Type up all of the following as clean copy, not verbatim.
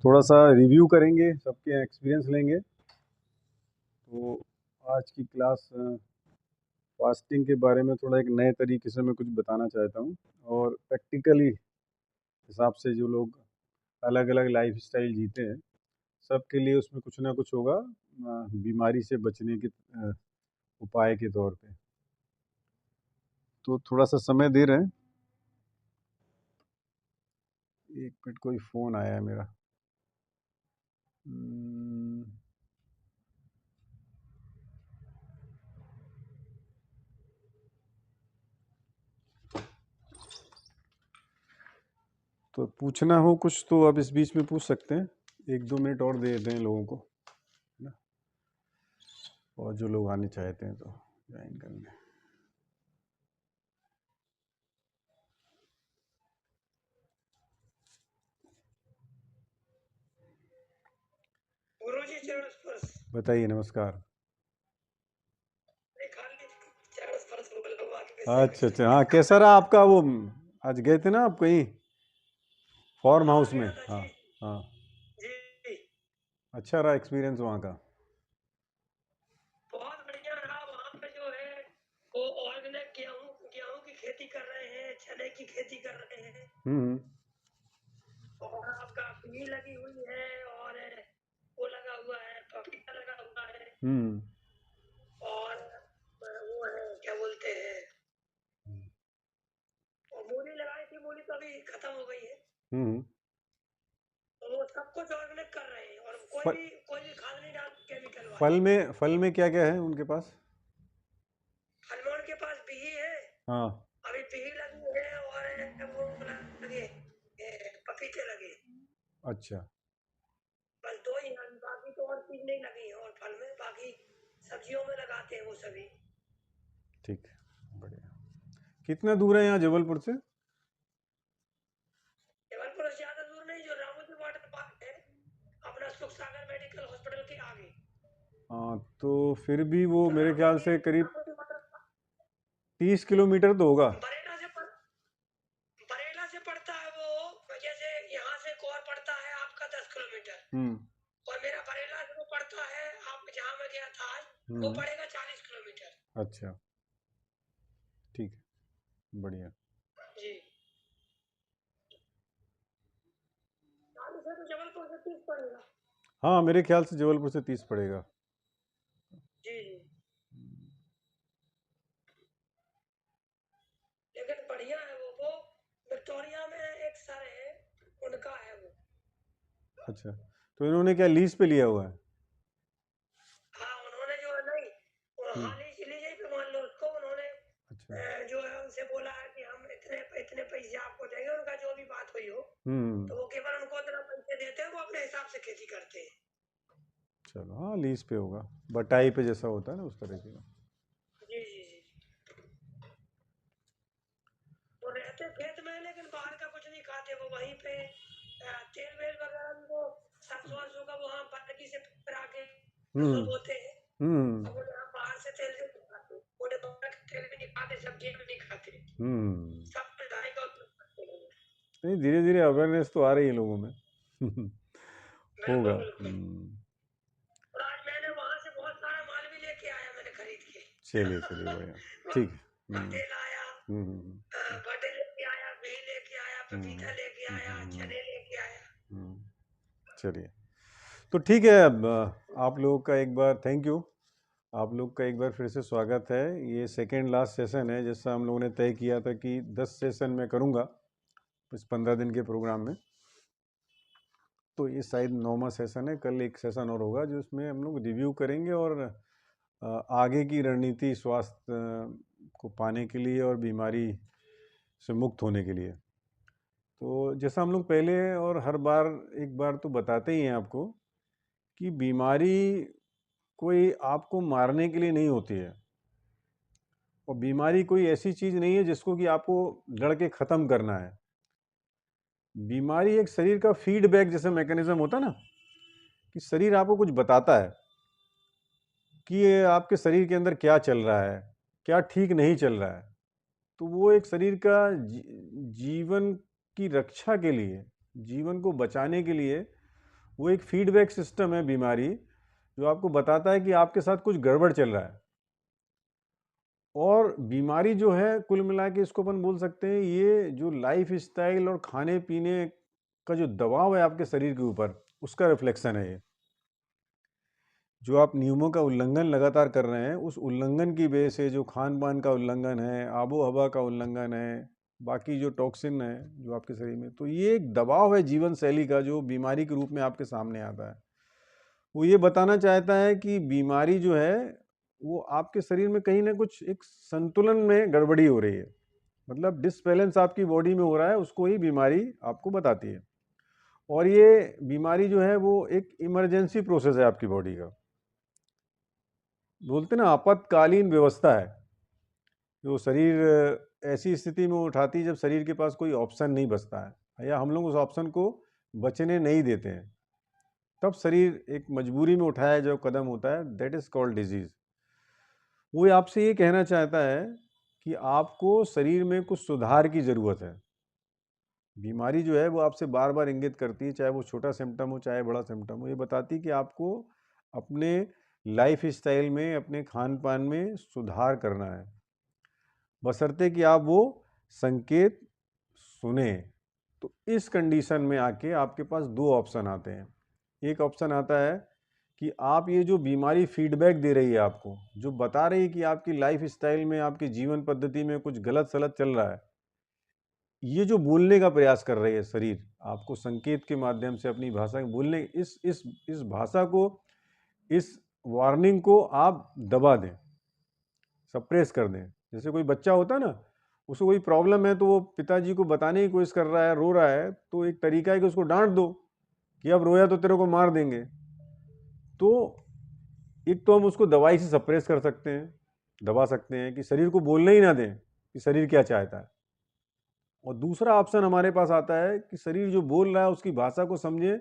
थोड़ा सा रिव्यू करेंगे, सबके एक्सपीरियंस लेंगे। तो आज की क्लास फास्टिंग के बारे में थोड़ा एक नए तरीके से मैं कुछ बताना चाहता हूँ, और प्रैक्टिकली हिसाब से जो लोग अलग अलग लाइफ स्टाइल जीते हैं, सबके लिए उसमें कुछ ना कुछ होगा बीमारी से बचने के उपाय के तौर पे। तो थोड़ा सा समय दे रहे हैं। एक मिनट, कोई फ़ोन आया है मेरा। तो पूछना हो कुछ तो आप इस बीच में पूछ सकते हैं। 1-2 मिनट और दे दें लोगों को, है ना, और जो लोग आने चाहते हैं तो ज्वाइन कर लें। बताइए। नमस्कार। अच्छा अच्छा, हाँ, कैसा रहा आपका वो, आज गए थे ना आप कहीं फार्म हाउस में? हाँ हाँ, अच्छा रहा एक्सपीरियंस वहाँ का? बहुत बढ़िया रहा। वहाँ पे जो है वो ऑर्गेनिक गेहूं की खेती कर रहे हैं, चने की खेती कर रहे हैं, और आपका भी लगी हुई है, और वो लगा हुआ है, पपीता लगा हुआ है, और वो है क्या बोलते हैं, और मूली लगाई थी, मूली तो अभी खत्म हो गई है। तो वो सब कुछ ऑर्गेनिक कर रहे हैं, और कोई भी खाद नहीं डाल, केमिकल वाली। फल में क्या क्या है उनके पास? फल में उनके पास बिही है। हाँ, अभी बिही लगी है, और वो लगे पपीते लगे। अच्छा, बस दो ही हैं, बाकी तो और चीज नहीं लगी है। और फल में बाकी सब्जियों में लगाते हैं वो सभी। ठीक, बढ़िया। कितना दूर है यहाँ जबलपुर से? जबलपुर से ज्यादा दूर नहीं, जो रामोजी वाटर पार्क है अपना, सुख सागर मेडिकल हॉस्पिटल के आगे। हाँ, तो फिर भी वो मेरे ख्याल से करीब रामोजी वाटर पार्क 30 किलोमीटर तो होगा। बरेला से पड़ता है वो, जैसे यहाँ से कोर पड़ता है आपका 10 किलोमीटर, और मेरा बरेला से वो पड़ता है, आप जहाँ मैं गया था आज, वो पड़ेगा 40 किलोमीटर। अच्छा, ठीक है, बढ़िया जी। 40 है तो जबलपुर से 30 पड़ेगा। हाँ, मेरे ख्याल से जबलपुर से 30 पड़ेगा। जी जी, लेकिन बढ़िया है वो विक्टोरिया में एक सर है, उनका है वो। अच्छा, तो इन्होंने क्या लीज पे लिया हुआ है? हाँ, उन्होंने जो है नहीं, हाँ लीजिए पे मान लो उसको, उन्होंने अच्छा, जो है उनसे बोला है कि हम इतने इतने पैसे आपको देंगे, उनका जो भी बात हुई हो, तो वो केवल उनको इतना पैसे देते हैं, वो अपने हिसाब से खेती करते हैं। चलो, हाँ, लीज पे होगा, बटाई पे जैसा होता है ना, उस तरीके का। जी जी जी, वो रहते खेत में, लेकिन बाहर का कुछ नहीं खाते, वो वहीं पे तेल वेल वगैरह भी वो सरसों वरसों का वहाँ पटकी से पेरा के सरसों बोते हैं, और वो यहाँ बाहर से तेल नहीं खाते, पूरे बाहर का तेल भी नहीं खाते, सब्जी भी नहीं खाते, सब कुछ ढाई का उपयोग करते हैं। नहीं, धीरे धीरे अवेयरनेस तो आ रही है लोगों में। होगा। और आज मैंने वहां से बहुत सारा माल भी लेके आया, मैंने खरीद के। चलिए चलिए, बढ़िया, ठीक है। भट्टे लाया, भट्टे लेके आया, बेल लेके आया, पपीता लेके आया, चने लेके आया। चलिए, तो ठीक है। अब आप लोगों का एक बार थैंक यू। आप लोग का एक बार फिर से स्वागत है। ये सेकेंड लास्ट सेशन है, जैसा हम लोगों ने तय किया था कि 10 सेशन मैं करूँगा इस 15 दिन के प्रोग्राम में। तो ये शायद 9वां सेशन है। कल एक सेशन और होगा जिसमें हम लोग रिव्यू करेंगे और आगे की रणनीति स्वास्थ्य को पाने के लिए और बीमारी से मुक्त होने के लिए। तो जैसा हम लोग पहले और हर बार एक बार तो बताते ही हैं आपको कि बीमारी कोई आपको मारने के लिए नहीं होती है, और बीमारी कोई ऐसी चीज़ नहीं है जिसको कि आपको लड़ के ख़त्म करना है। बीमारी एक शरीर का फीडबैक जैसा मैकेनिज्म होता है ना, कि शरीर आपको कुछ बताता है कि ये आपके शरीर के अंदर क्या चल रहा है, क्या ठीक नहीं चल रहा है। तो वो एक शरीर का जीवन की रक्षा के लिए, जीवन को बचाने के लिए वो एक फीडबैक सिस्टम है बीमारी, जो आपको बताता है कि आपके साथ कुछ गड़बड़ चल रहा है। और बीमारी जो है कुल मिला के इसको अपन बोल सकते हैं, ये जो लाइफ स्टाइल और खाने पीने का जो दबाव है आपके शरीर के ऊपर, उसका रिफ्लेक्शन है ये। जो आप नियमों का उल्लंघन लगातार कर रहे हैं, उस उल्लंघन की वजह से जो खान पान का उल्लंघन है, आबो हवा का उल्लंघन है, बाकी जो टॉक्सिन है जो आपके शरीर में, तो ये एक दबाव है जीवन शैली का जो बीमारी के रूप में आपके सामने आता है। वो ये बताना चाहता है कि बीमारी जो है वो आपके शरीर में कहीं ना कुछ एक संतुलन में गड़बड़ी हो रही है, मतलब डिसबैलेंस आपकी बॉडी में हो रहा है, उसको ही बीमारी आपको बताती है। और ये बीमारी जो है वो एक इमरजेंसी प्रोसेस है आपकी बॉडी का, बोलते ना आपातकालीन व्यवस्था है, जो शरीर ऐसी स्थिति में उठाती है जब शरीर के पास कोई ऑप्शन नहीं बचता है, या हम लोग उस ऑप्शन को बचने नहीं देते हैं, तब शरीर एक मजबूरी में उठाया जो कदम होता है, दैट इज कॉल्ड डिजीज। वो आपसे ये कहना चाहता है कि आपको शरीर में कुछ सुधार की जरूरत है। बीमारी जो है वो आपसे बार बार इंगित करती है, चाहे वो छोटा सिम्टम हो चाहे बड़ा सिम्टम हो, ये बताती है कि आपको अपने लाइफ स्टाइल में, अपने खान पान में सुधार करना है, बशर्ते कि आप वो संकेत सुने। तो इस कंडीशन में आके आपके पास दो ऑप्शन आते हैं। एक ऑप्शन आता है कि आप ये जो बीमारी फीडबैक दे रही है आपको, जो बता रही है कि आपकी लाइफ स्टाइल में, आपकी जीवन पद्धति में कुछ गलत सलत चल रहा है, ये जो बोलने का प्रयास कर रही है शरीर आपको संकेत के माध्यम से अपनी भाषा में बोलने, इस भाषा को, इस वार्निंग को आप दबा दें, सप्रेस कर दें। जैसे कोई बच्चा होता है ना, उसको कोई प्रॉब्लम है तो वो पिताजी को बताने की कोशिश कर रहा है, रो रहा है, तो एक तरीका है कि उसको डांट दो कि अब रोया तो तेरे को मार देंगे। तो एक तो हम उसको दवाई से सप्रेस कर सकते हैं, दबा सकते हैं कि शरीर को बोलने ही ना दें कि शरीर क्या चाहता है। और दूसरा ऑप्शन हमारे पास आता है कि शरीर जो बोल रहा है उसकी भाषा को समझे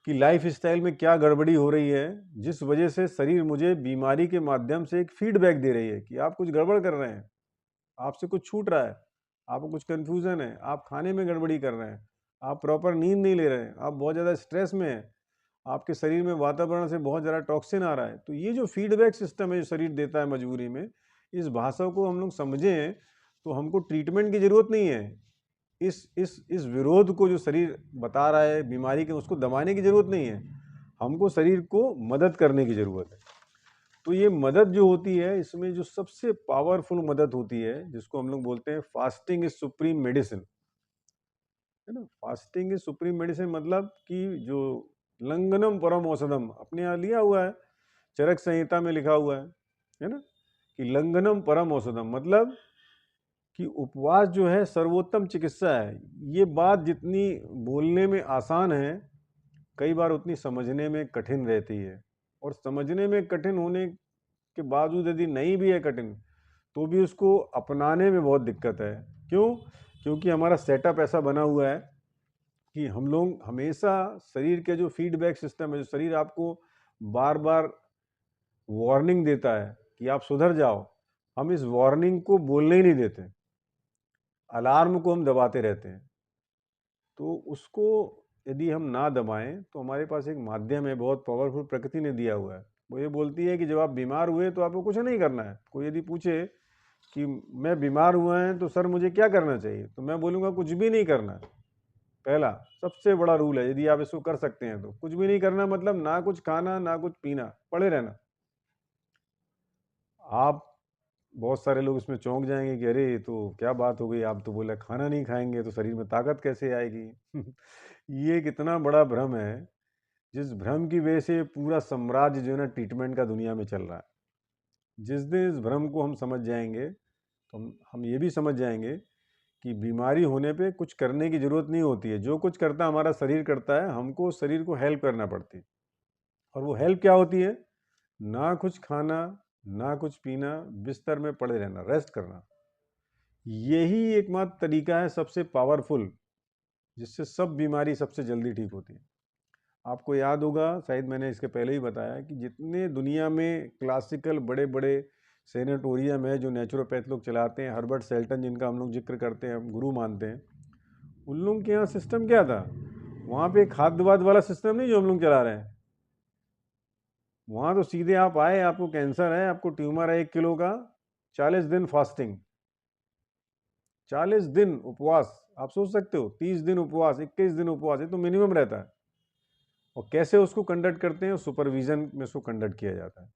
कि लाइफ स्टाइल में क्या गड़बड़ी हो रही है, जिस वजह से शरीर मुझे बीमारी के माध्यम से एक फीडबैक दे रही है कि आप कुछ गड़बड़ कर रहे हैं, आपसे कुछ छूट रहा है, आपको कुछ कंफ्यूजन है, आप खाने में गड़बड़ी कर रहे हैं, आप प्रॉपर नींद नहीं ले रहे हैं, आप बहुत ज़्यादा स्ट्रेस में हैं, आपके शरीर में वातावरण से बहुत ज़्यादा टॉक्सिन आ रहा है। तो ये जो फीडबैक सिस्टम है जो शरीर देता है मजबूरी में, इस भाषा को हम लोग समझें तो हमको ट्रीटमेंट की ज़रूरत नहीं है। इस विरोध को जो शरीर बता रहा है बीमारी के, उसको दबाने की ज़रूरत नहीं है, हमको शरीर को मदद करने की ज़रूरत है। तो ये मदद जो होती है, इसमें जो सबसे पावरफुल मदद होती है, जिसको हम लोग बोलते हैं फास्टिंग इज सुप्रीम मेडिसिन, है ना। फास्टिंग इज सुप्रीम मेडिसिन मतलब कि जो लंघनम परम औषधम अपने यहाँ लिया हुआ है, चरक संहिता में लिखा हुआ है ना, कि लंघनम परम औषधम मतलब कि उपवास जो है सर्वोत्तम चिकित्सा है। ये बात जितनी बोलने में आसान है, कई बार उतनी समझने में कठिन रहती है। और समझने में कठिन होने के बावजूद यदि नहीं भी है कठिन, तो भी उसको अपनाने में बहुत दिक्कत है। क्यों? क्योंकि हमारा सेटअप ऐसा बना हुआ है कि हम लोग हमेशा शरीर के जो फीडबैक सिस्टम है, जो शरीर आपको बार बार वार्निंग देता है कि आप सुधर जाओ, हम इस वार्निंग को बोलने ही नहीं देते, अलार्म को हम दबाते रहते हैं। तो उसको यदि हम ना दबाएं तो हमारे पास एक माध्यम है, बहुत पावरफुल, प्रकृति ने दिया हुआ है। वो ये बोलती है कि जब आप बीमार हुए तो आपको कुछ नहीं करना है। कोई यदि पूछे कि मैं बीमार हुआ है तो सर मुझे क्या करना चाहिए, तो मैं बोलूँगा कुछ भी नहीं करना है। पहला सबसे बड़ा रूल है, यदि आप इसको कर सकते हैं तो कुछ भी नहीं करना, मतलब ना कुछ खाना ना कुछ पीना, पड़े रहना। आप बहुत सारे लोग इसमें चौंक जाएंगे कि अरे ये तो क्या बात हो गई, आप तो बोले खाना नहीं खाएंगे तो शरीर में ताकत कैसे आएगी। ये कितना बड़ा भ्रम है, जिस भ्रम की वजह से पूरा साम्राज्य जो है ना ट्रीटमेंट का दुनिया में चल रहा है। जिस दिन इस भ्रम को हम समझ जाएंगे तो हम ये भी समझ जाएंगे कि बीमारी होने पे कुछ करने की ज़रूरत नहीं होती है, जो कुछ करता हमारा शरीर करता है, हमको शरीर को हेल्प करना पड़ती है। और वो हेल्प क्या होती है? ना कुछ खाना ना कुछ पीना, बिस्तर में पड़े रहना, रेस्ट करना। यही एकमात्र तरीका है सबसे पावरफुल, जिससे सब बीमारी सबसे जल्दी ठीक होती है। आपको याद होगा, शायद मैंने इसके पहले ही बताया कि जितने दुनिया में क्लासिकल बड़े बड़े सेनेटोरियम है जो नेचुरोपैथ लोग चलाते हैं, हर्बर्ट सेल्टन जिनका हम लोग जिक्र करते हैं, हम गुरु मानते हैं, उन लोगों के यहाँ सिस्टम क्या था? वहाँ पे खाद्यवाद वाला सिस्टम नहीं जो हम लोग चला रहे हैं। वहाँ तो सीधे आप आए, आपको कैंसर है, आपको ट्यूमर है 1 किलो का, 40 दिन फास्टिंग, 40 दिन उपवास। आप सोच सकते हो, 30 दिन उपवास, 21 दिन उपवास, ये तो मिनिमम रहता है। और कैसे उसको कंडक्ट करते हैं? सुपरविजन में उसको कंडक्ट किया जाता है।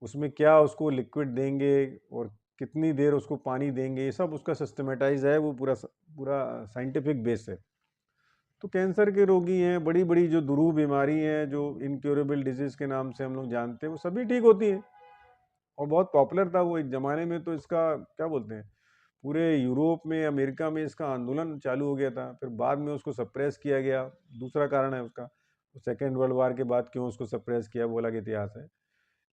उसमें क्या उसको लिक्विड देंगे और कितनी देर उसको पानी देंगे, ये सब उसका सिस्टमेटाइज है, वो पूरा पूरा साइंटिफिक बेस है। तो कैंसर के रोगी हैं, बड़ी बड़ी जो दुरूह बीमारी हैं, जो इनक्योरेबल डिजीज के नाम से हम लोग जानते हैं, वो सभी ठीक होती हैं। और बहुत पॉपुलर था वो एक ज़माने में, तो इसका क्या बोलते हैं, पूरे यूरोप में, अमेरिका में इसका आंदोलन चालू हो गया था। फिर बाद में उसको सप्रेस किया गया, दूसरा कारण है उसका। सेकेंड वर्ल्ड वार के बाद क्यों उसको सप्रेस किया, वो अलग इतिहास है।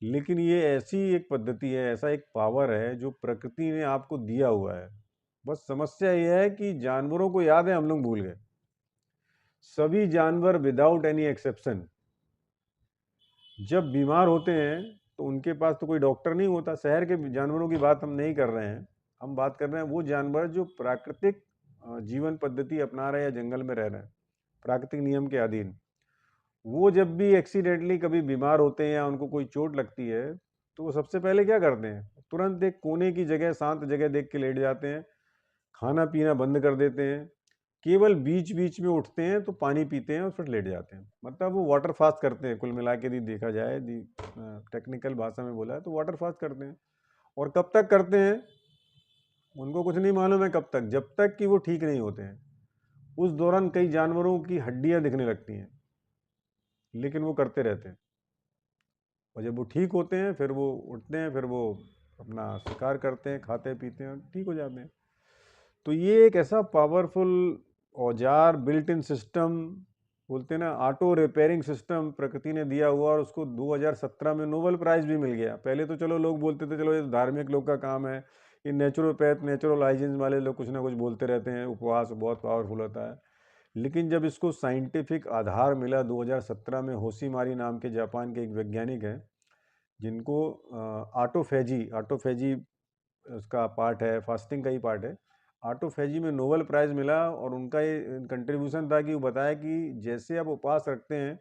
लेकिन ये ऐसी एक पद्धति है, ऐसा एक पावर है जो प्रकृति ने आपको दिया हुआ है। बस समस्या ये है कि जानवरों को याद है, हम लोग भूल गए। सभी जानवर विदाउट एनी एक्सेप्शन जब बीमार होते हैं तो उनके पास तो कोई डॉक्टर नहीं होता। शहर के जानवरों की बात हम नहीं कर रहे हैं, हम बात कर रहे हैं वो जानवर जो प्राकृतिक जीवन पद्धति अपना रहे हैं या जंगल में रह रहे हैं प्राकृतिक नियम के अधीन। वो जब भी एक्सीडेंटली कभी बीमार होते हैं या उनको कोई चोट लगती है, तो वो सबसे पहले क्या करते हैं? तुरंत एक कोने की जगह, शांत जगह देख के लेट जाते हैं, खाना पीना बंद कर देते हैं, केवल बीच बीच में उठते हैं तो पानी पीते हैं और फिर लेट जाते हैं। मतलब वो वाटर फास्ट करते हैं, कुल मिला के देखा जाए, टेक्निकल भाषा में बोला है तो वाटर फास्ट करते हैं। और कब तक करते हैं उनको कुछ नहीं मालूम है, कब तक, जब तक कि वो ठीक नहीं होते हैं। उस दौरान कई जानवरों की हड्डियां दिखने लगती हैं, लेकिन वो करते रहते हैं। और जब वो ठीक होते हैं फिर वो उठते हैं, फिर वो अपना शिकार करते हैं, खाते पीते हैं, ठीक हो जाते हैं। तो ये एक ऐसा पावरफुल औजार, बिल्ट इन सिस्टम बोलते हैं ना, ऑटो रिपेयरिंग सिस्टम प्रकृति ने दिया हुआ, और उसको 2017 में नोबेल प्राइज भी मिल गया। पहले तो चलो लोग बोलते थे चलो ये धार्मिक लोग का काम है, ये नेचुरोपैथ, नेचुरल हाइजीन वाले लोग कुछ ना कुछ बोलते रहते हैं, उपवास बहुत पावरफुल होता है। लेकिन जब इसको साइंटिफिक आधार मिला 2017 में, होशीमारी नाम के जापान के एक वैज्ञानिक हैं जिनको ऑटोफेजी ऑटोफेजी उसका पार्ट है, फास्टिंग का ही पार्ट है, ऑटोफेजी में नोबेल प्राइज़ मिला। और उनका ये कंट्रीब्यूशन था कि वो बताया कि जैसे आप उपवास रखते हैं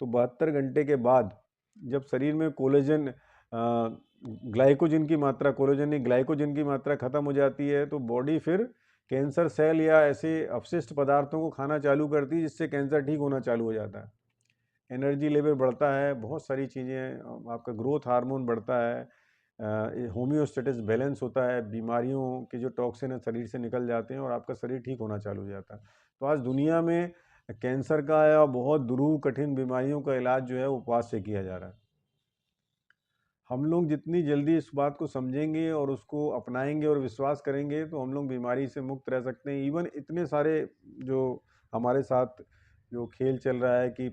तो 72 घंटे के बाद जब शरीर में कोलेजन ग्लाइकोजन की मात्रा, कोलेजन नहीं ग्लाइकोजन की मात्रा ख़त्म हो जाती है, तो बॉडी फिर कैंसर सेल या ऐसे अपशिष्ट पदार्थों को खाना चालू करती है, जिससे कैंसर ठीक होना चालू हो जाता है। एनर्जी लेवल बढ़ता है, बहुत सारी चीज़ें, आपका ग्रोथ हार्मोन बढ़ता है, होम्योस्टेटिस बैलेंस होता है, बीमारियों के जो टॉक्सिन है शरीर से निकल जाते हैं और आपका शरीर ठीक होना चालू हो जाता है। तो आज दुनिया में कैंसर का या बहुत दुरूह कठिन बीमारियों का इलाज जो है उपवास से किया जा रहा है। हम लोग जितनी जल्दी इस बात को समझेंगे और उसको अपनाएंगे और विश्वास करेंगे तो हम लोग बीमारी से मुक्त रह सकते हैं। इवन इतने सारे जो हमारे साथ जो खेल चल रहा है कि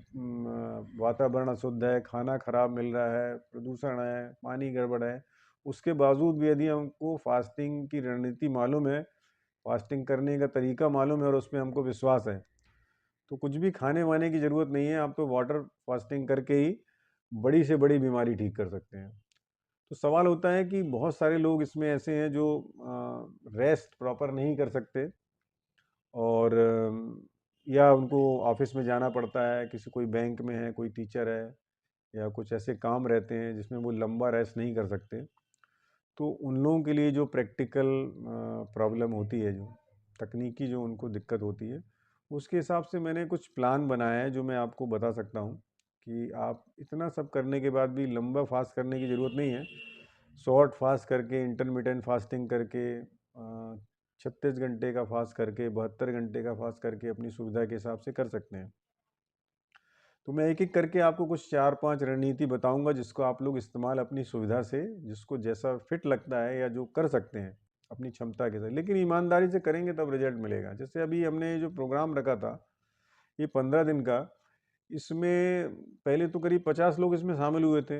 वातावरण अशुद्ध है, खाना खराब मिल रहा है, प्रदूषण है, पानी गड़बड़ है, उसके बावजूद भी यदि हमको फास्टिंग की रणनीति मालूम है, फास्टिंग करने का तरीका मालूम है और उसमें हमको विश्वास है, तो कुछ भी खाने वाने की ज़रूरत नहीं है। आप तो वाटर फास्टिंग करके ही बड़ी से बड़ी बीमारी ठीक कर सकते हैं। तो सवाल होता है कि बहुत सारे लोग इसमें ऐसे हैं जो रेस्ट प्रॉपर नहीं कर सकते, और या उनको ऑफिस में जाना पड़ता है, किसी कोई बैंक में है, कोई टीचर है, या कुछ ऐसे काम रहते हैं जिसमें वो लंबा रेस्ट नहीं कर सकते। तो उन लोगों के लिए जो प्रैक्टिकल प्रॉब्लम होती है, जो तकनीकी जो उनको दिक्कत होती है, उसके हिसाब से मैंने कुछ प्लान बनाया है जो मैं आपको बता सकता हूँ कि आप इतना सब करने के बाद भी लंबा फास्ट करने की ज़रूरत नहीं है। शॉर्ट फास्ट करके, इंटरमिटेंट फास्टिंग करके, 36 घंटे का फास्ट करके, 72 घंटे का फास्ट करके अपनी सुविधा के हिसाब से कर सकते हैं। तो मैं एक एक करके आपको कुछ 4-5 रणनीति बताऊंगा जिसको आप लोग इस्तेमाल अपनी सुविधा से, जिसको जैसा फिट लगता है या जो कर सकते हैं अपनी क्षमता के साथ, लेकिन ईमानदारी से करेंगे तब रिजल्ट मिलेगा। जैसे अभी हमने जो प्रोग्राम रखा था ये 15 दिन का, इसमें पहले तो करीब 50 लोग इसमें शामिल हुए थे,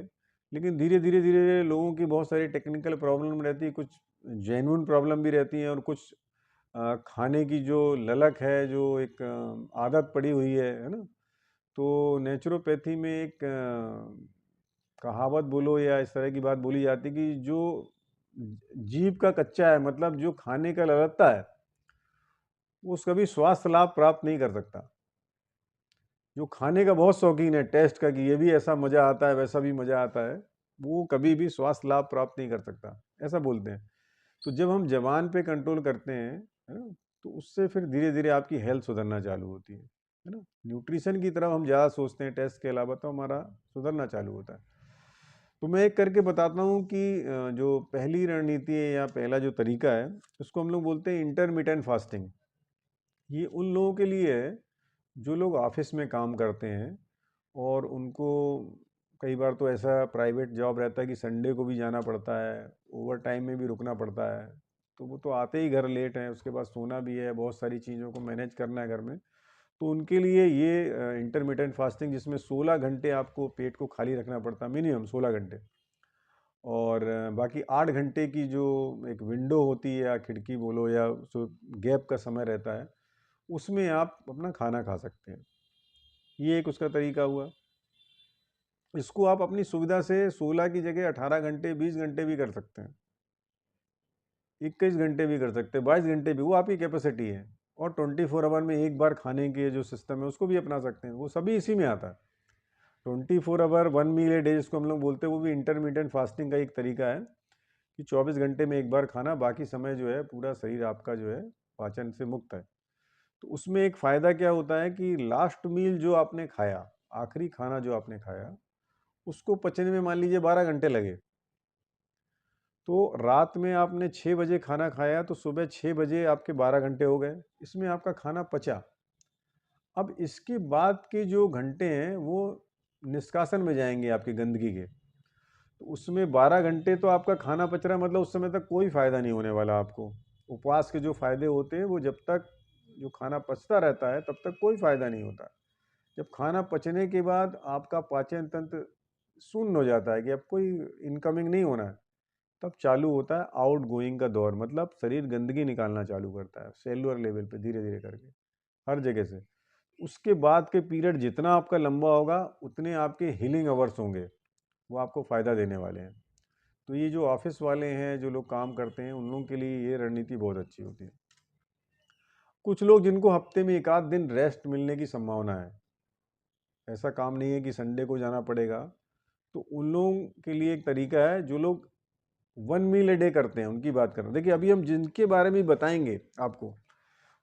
लेकिन धीरे धीरे धीरे लोगों की बहुत सारी टेक्निकल प्रॉब्लम रहती है, कुछ जेन्युइन प्रॉब्लम भी रहती हैं, और कुछ खाने की जो ललक है, जो एक आदत पड़ी हुई है ना। तो नेचुरोपैथी में एक कहावत बोलो या इस तरह की बात बोली जाती है कि जो जीभ का कच्चा है, मतलब जो खाने का ललकता है, वो कभी स्वास्थ्य लाभ प्राप्त नहीं कर सकता। जो खाने का बहुत शौकीन है, टेस्ट का, कि ये भी ऐसा मज़ा आता है, वैसा भी मज़ा आता है, वो कभी भी स्वास्थ्य लाभ प्राप्त नहीं कर सकता, ऐसा बोलते हैं। तो जब हम ज़बान पे कंट्रोल करते हैं, है ना, तो उससे फिर धीरे-धीरे आपकी हेल्थ सुधरना चालू होती है ना? न्यूट्रिशन की तरफ हम ज़्यादा सोचते हैं टेस्ट के अलावा, तो हमारा सुधरना चालू होता है। तो मैं एक करके बताता हूँ कि जो पहली रणनीति है या पहला जो तरीका है, उसको हम लोग बोलते हैं इंटरमिटेंट फास्टिंग। ये उन लोगों के लिए है जो लोग ऑफिस में काम करते हैं और उनको कई बार तो ऐसा प्राइवेट जॉब रहता है कि संडे को भी जाना पड़ता है, ओवर टाइम में भी रुकना पड़ता है, तो वो तो आते ही घर लेट हैं, उसके बाद सोना भी है, बहुत सारी चीज़ों को मैनेज करना है घर में। तो उनके लिए ये इंटरमिटेंट फास्टिंग, जिसमें 16 घंटे आपको पेट को खाली रखना पड़ता है, मिनिमम 16 घंटे, और बाकी 8 घंटे की जो एक विंडो होती है, या खिड़की बोलो, या जो गैप का समय रहता है, उसमें आप अपना खाना खा सकते हैं। ये एक उसका तरीका हुआ। इसको आप अपनी सुविधा से 16 की जगह 18 घंटे, 20 घंटे भी कर सकते हैं, 21 घंटे भी कर सकते हैं, 22 घंटे भी, वो आपकी कैपेसिटी है। और 24 आवर में एक बार खाने के जो सिस्टम है उसको भी अपना सकते हैं, वो सभी इसी में आता है। 24 आवर 1 मील ए डे जिसको हम लोग बोलते हैं, वो भी इंटरमीडिएट फास्टिंग का एक तरीका है कि 24 घंटे में एक बार खाना, बाकी समय जो है पूरा शरीर आपका जो है पाचन से मुक्त है। तो उसमें एक फ़ायदा क्या होता है कि लास्ट मील जो आपने खाया, आखिरी खाना जो आपने खाया, उसको पचने में मान लीजिए 12 घंटे लगे, तो रात में आपने 6 बजे खाना खाया, तो सुबह 6 बजे आपके 12 घंटे हो गए, इसमें आपका खाना पचा। अब इसके बाद के जो घंटे हैं वो निष्कासन में जाएंगे आपकी गंदगी के, तो उसमें 12 घंटे तो आपका खाना पच रहा है, मतलब उस समय तक कोई फ़ायदा नहीं होने वाला आपको। उपवास के जो फ़ायदे होते हैं वो जब तक जो खाना पचता रहता है तब तक कोई फ़ायदा नहीं होता। जब खाना पचने के बाद आपका पाचन तंत्र शून्य हो जाता है कि अब कोई इनकमिंग नहीं होना है, तब चालू होता है आउट गोइंग का दौर, मतलब शरीर गंदगी निकालना चालू करता है सेलुलर लेवल पे, धीरे धीरे करके, हर जगह से। उसके बाद के पीरियड जितना आपका लंबा होगा, उतने आपके हीलिंग आवर्स होंगे, वो आपको फ़ायदा देने वाले हैं। तो ये जो ऑफिस वाले हैं, जो लोग काम करते हैं, उन लोगों के लिए ये रणनीति बहुत अच्छी होती है। कुछ लोग जिनको हफ्ते में 1 आध दिन रेस्ट मिलने की संभावना है, ऐसा काम नहीं है कि संडे को जाना पड़ेगा, तो उन लोगों के लिए एक तरीका है, जो लोग 1 मील ए डे करते हैं, उनकी बात कर रहे हैं। देखिए, अभी हम जिनके बारे में बताएंगे आपको,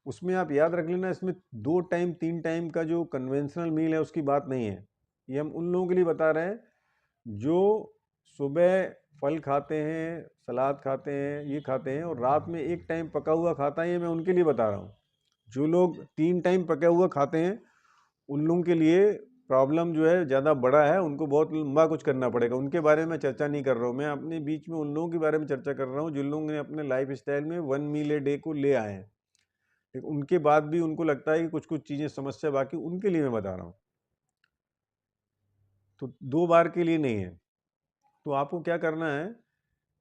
उसमें आप याद रख लेना, इसमें 2 टाइम 3 टाइम का जो कन्वेंशनल मील है उसकी बात नहीं है। ये हम उन लोगों के लिए बता रहे हैं जो सुबह फल खाते हैं, सलाद खाते हैं, ये खाते हैं, और रात में 1 टाइम पका हुआ खाता है, ये मैं उनके लिए बता रहा हूँ। जो लोग 3 टाइम पका हुआ खाते हैं, उन लोगों के लिए प्रॉब्लम जो है ज़्यादा बड़ा है, उनको बहुत लंबा कुछ करना पड़ेगा। उनके बारे में चर्चा नहीं कर रहा हूँ मैं, अपने बीच में उन लोगों के बारे में चर्चा कर रहा हूँ जिन लोगों ने अपने लाइफ स्टाइल में 1 मील ए डे को ले आए हैं, लेकिन उनके बाद भी उनको लगता है कि कुछ कुछ चीज़ें समस्या बाकी, उनके लिए मैं बता रहा हूँ। तो 2 बार के लिए नहीं है। तो आपको क्या करना है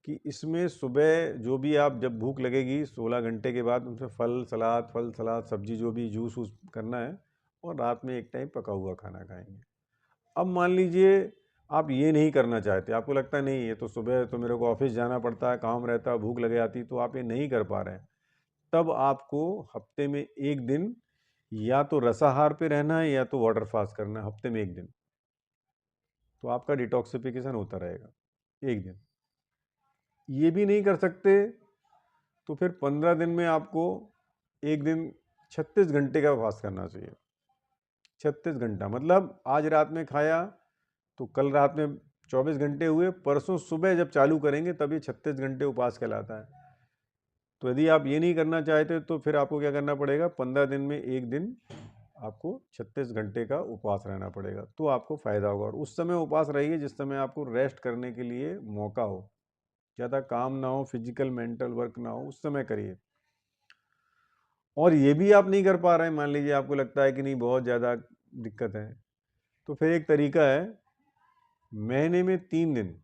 कि इसमें सुबह जो भी आप, जब भूख लगेगी 16 घंटे के बाद, उनसे फल सलाद सब्जी, जो भी जूस वूस करना है, और रात में 1 टाइम पका हुआ खाना खाएंगे। अब मान लीजिए आप ये नहीं करना चाहते, आपको लगता है नहीं, ये तो सुबह तो मेरे को ऑफिस जाना पड़ता है, काम रहता है, भूख लगे आती, तो आप ये नहीं कर पा रहे हैं, तब आपको हफ्ते में 1 दिन या तो रसाहार पे रहना है या तो वाटर फास्ट करना है, हफ्ते में 1 दिन। तो आपका डिटॉक्सिफिकेशन होता रहेगा 1 दिन। ये भी नहीं कर सकते तो फिर 15 दिन में आपको 1 दिन 36 घंटे का फास्ट करना चाहिए। 36 घंटा मतलब आज रात में खाया तो कल रात में 24 घंटे हुए, परसों सुबह जब चालू करेंगे तब ये 36 घंटे उपवास कहलाता है। तो यदि आप ये नहीं करना चाहते तो फिर आपको क्या करना पड़ेगा, 15 दिन में 1 दिन आपको 36 घंटे का उपवास रहना पड़ेगा, तो आपको फ़ायदा होगा। और उस समय उपवास रहिए जिस समय आपको रेस्ट करने के लिए मौका हो, ज़्यादा काम ना हो, फिजिकल मेंटल वर्क ना हो, उस समय करिए। और ये भी आप नहीं कर पा रहे हैं, मान लीजिए आपको लगता है कि नहीं बहुत ज़्यादा दिक्कत है, तो फिर एक तरीका है, महीने में 3 दिन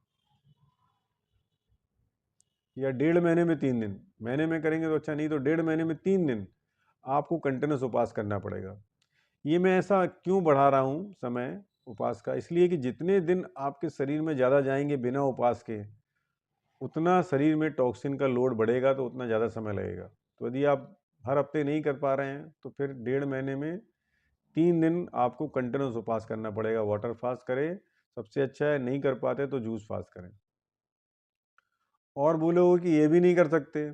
या 1.5 महीने में 3 दिन, महीने में करेंगे तो अच्छा, नहीं तो 1.5 महीने में 3 दिन आपको कंटिन्यूस उपवास करना पड़ेगा। ये मैं ऐसा क्यों बढ़ा रहा हूँ समय उपवास का, इसलिए कि जितने दिन आपके शरीर में ज़्यादा जाएंगे बिना उपवास के, उतना शरीर में टॉक्सिन का लोड बढ़ेगा, तो उतना ज़्यादा समय लगेगा। तो यदि आप हर हफ्ते नहीं कर पा रहे हैं तो फिर 1.5 महीने में 3 दिन आपको कंटिन्यूस उपवास करना पड़ेगा। वाटर फास्ट करें सबसे अच्छा है, नहीं कर पाते तो जूस फास्ट करें। और बोलोगे कि ये भी नहीं कर सकते,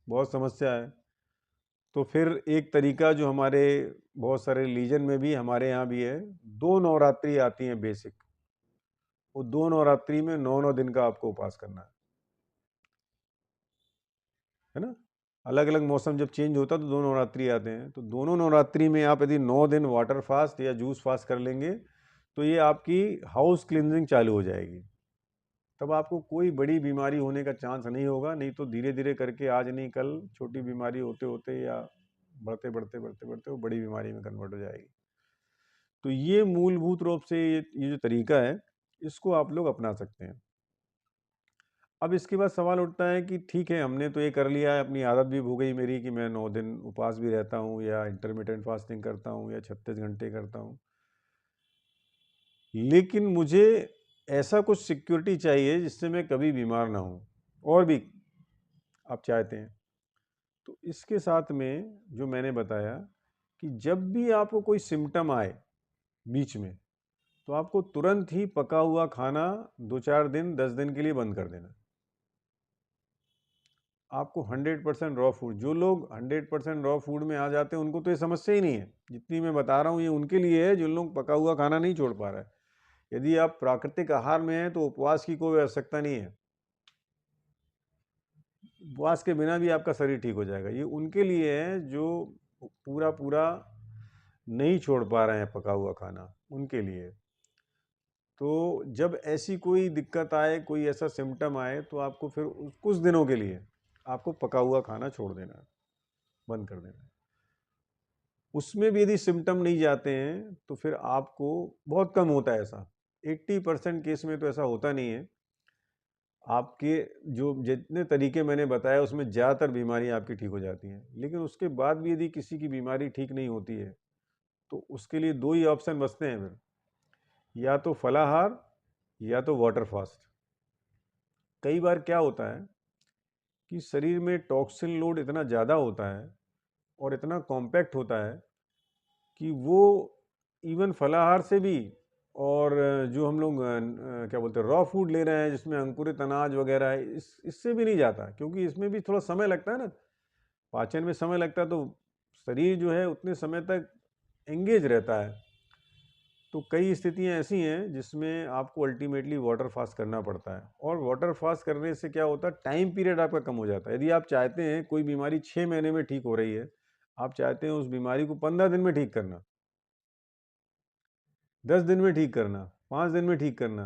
बहुत समस्या है, तो फिर एक तरीका जो हमारे बहुत सारे रिलीजन में भी, हमारे यहाँ भी है, 2 नवरात्रि आती हैं बेसिक। वो 2 नवरात्रि में 9-9 दिन का आपको उपवास करना है ना। अलग अलग मौसम जब चेंज होता है तो 2 नवरात्रि आते हैं, तो दोनों नवरात्रि में आप यदि 9 दिन वाटर फास्ट या जूस फास्ट कर लेंगे तो ये आपकी हाउस क्लींजिंग चालू हो जाएगी। तब आपको कोई बड़ी बीमारी होने का चांस नहीं होगा, नहीं तो धीरे धीरे करके आज नहीं कल छोटी बीमारी होते होते या बढ़ते बढ़ते बढ़ते बढ़ते वो बड़ी बीमारी में कन्वर्ट हो जाएगी। तो ये मूलभूत रूप से ये जो तरीका है, इसको आप लोग अपना सकते हैं। अब इसके बाद सवाल उठता है कि ठीक है, हमने तो ये कर लिया है, अपनी आदत भी हो गई मेरी कि मैं 9 दिन उपवास भी रहता हूँ या इंटरमिटेंट फास्टिंग करता हूँ या 36 घंटे करता हूँ, लेकिन मुझे ऐसा कुछ सिक्योरिटी चाहिए जिससे मैं कभी बीमार ना हूँ, और भी आप चाहते हैं। तो इसके साथ में जो मैंने बताया कि जब भी आपको कोई सिम्टम आए बीच में, तो आपको तुरंत ही पका हुआ खाना 2-4 दिन 10 दिन के लिए बंद कर देना। आपको 100% रॉ फूड, जो लोग 100% रॉ फूड में आ जाते हैं उनको तो ये समस्या ही नहीं है। जितनी मैं बता रहा हूँ ये उनके लिए है जो लोग पका हुआ खाना नहीं छोड़ पा रहा है। यदि आप प्राकृतिक आहार में हैं तो उपवास की कोई आवश्यकता नहीं है, उपवास के बिना भी आपका शरीर ठीक हो जाएगा। ये उनके लिए है जो पूरा पूरा नहीं छोड़ पा रहे हैं पका हुआ खाना, उनके लिए। तो जब ऐसी कोई दिक्कत आए, कोई ऐसा सिम्टम आए, तो आपको फिर कुछ दिनों के लिए आपको पका हुआ खाना छोड़ देना है, बंद कर देना है। उसमें भी यदि सिम्टम नहीं जाते हैं तो फिर आपको, बहुत कम होता है ऐसा, 80% केस में तो ऐसा होता नहीं है। आपके जो जितने तरीके मैंने बताया उसमें ज़्यादातर बीमारी आपकी ठीक हो जाती हैं, लेकिन उसके बाद भी यदि किसी की बीमारी ठीक नहीं होती है तो उसके लिए 2 ही ऑप्शन बचते हैं फिर, या तो फलाहार या तो वाटर फास्ट। कई बार क्या होता है कि शरीर में टॉक्सिन लोड इतना ज़्यादा होता है और इतना कॉम्पैक्ट होता है कि वो इवन फलाहार से भी, और जो हम लोग क्या बोलते हैं रॉ फूड ले रहे हैं जिसमें अंकुरित अनाज वगैरह है, इससे भी नहीं जाता, क्योंकि इसमें भी थोड़ा समय लगता है ना, पाचन में समय लगता है, तो शरीर जो है उतने समय तक एंगेज रहता है। तो कई स्थितियां ऐसी हैं जिसमें आपको अल्टीमेटली वाटर फास्ट करना पड़ता है, और वाटर फास्ट करने से क्या होता है, टाइम पीरियड आपका कम हो जाता है। यदि आप चाहते हैं कोई बीमारी 6 महीने में ठीक हो रही है, आप चाहते हैं उस बीमारी को 15 दिन में ठीक करना, 10 दिन में ठीक करना, 5 दिन में ठीक करना,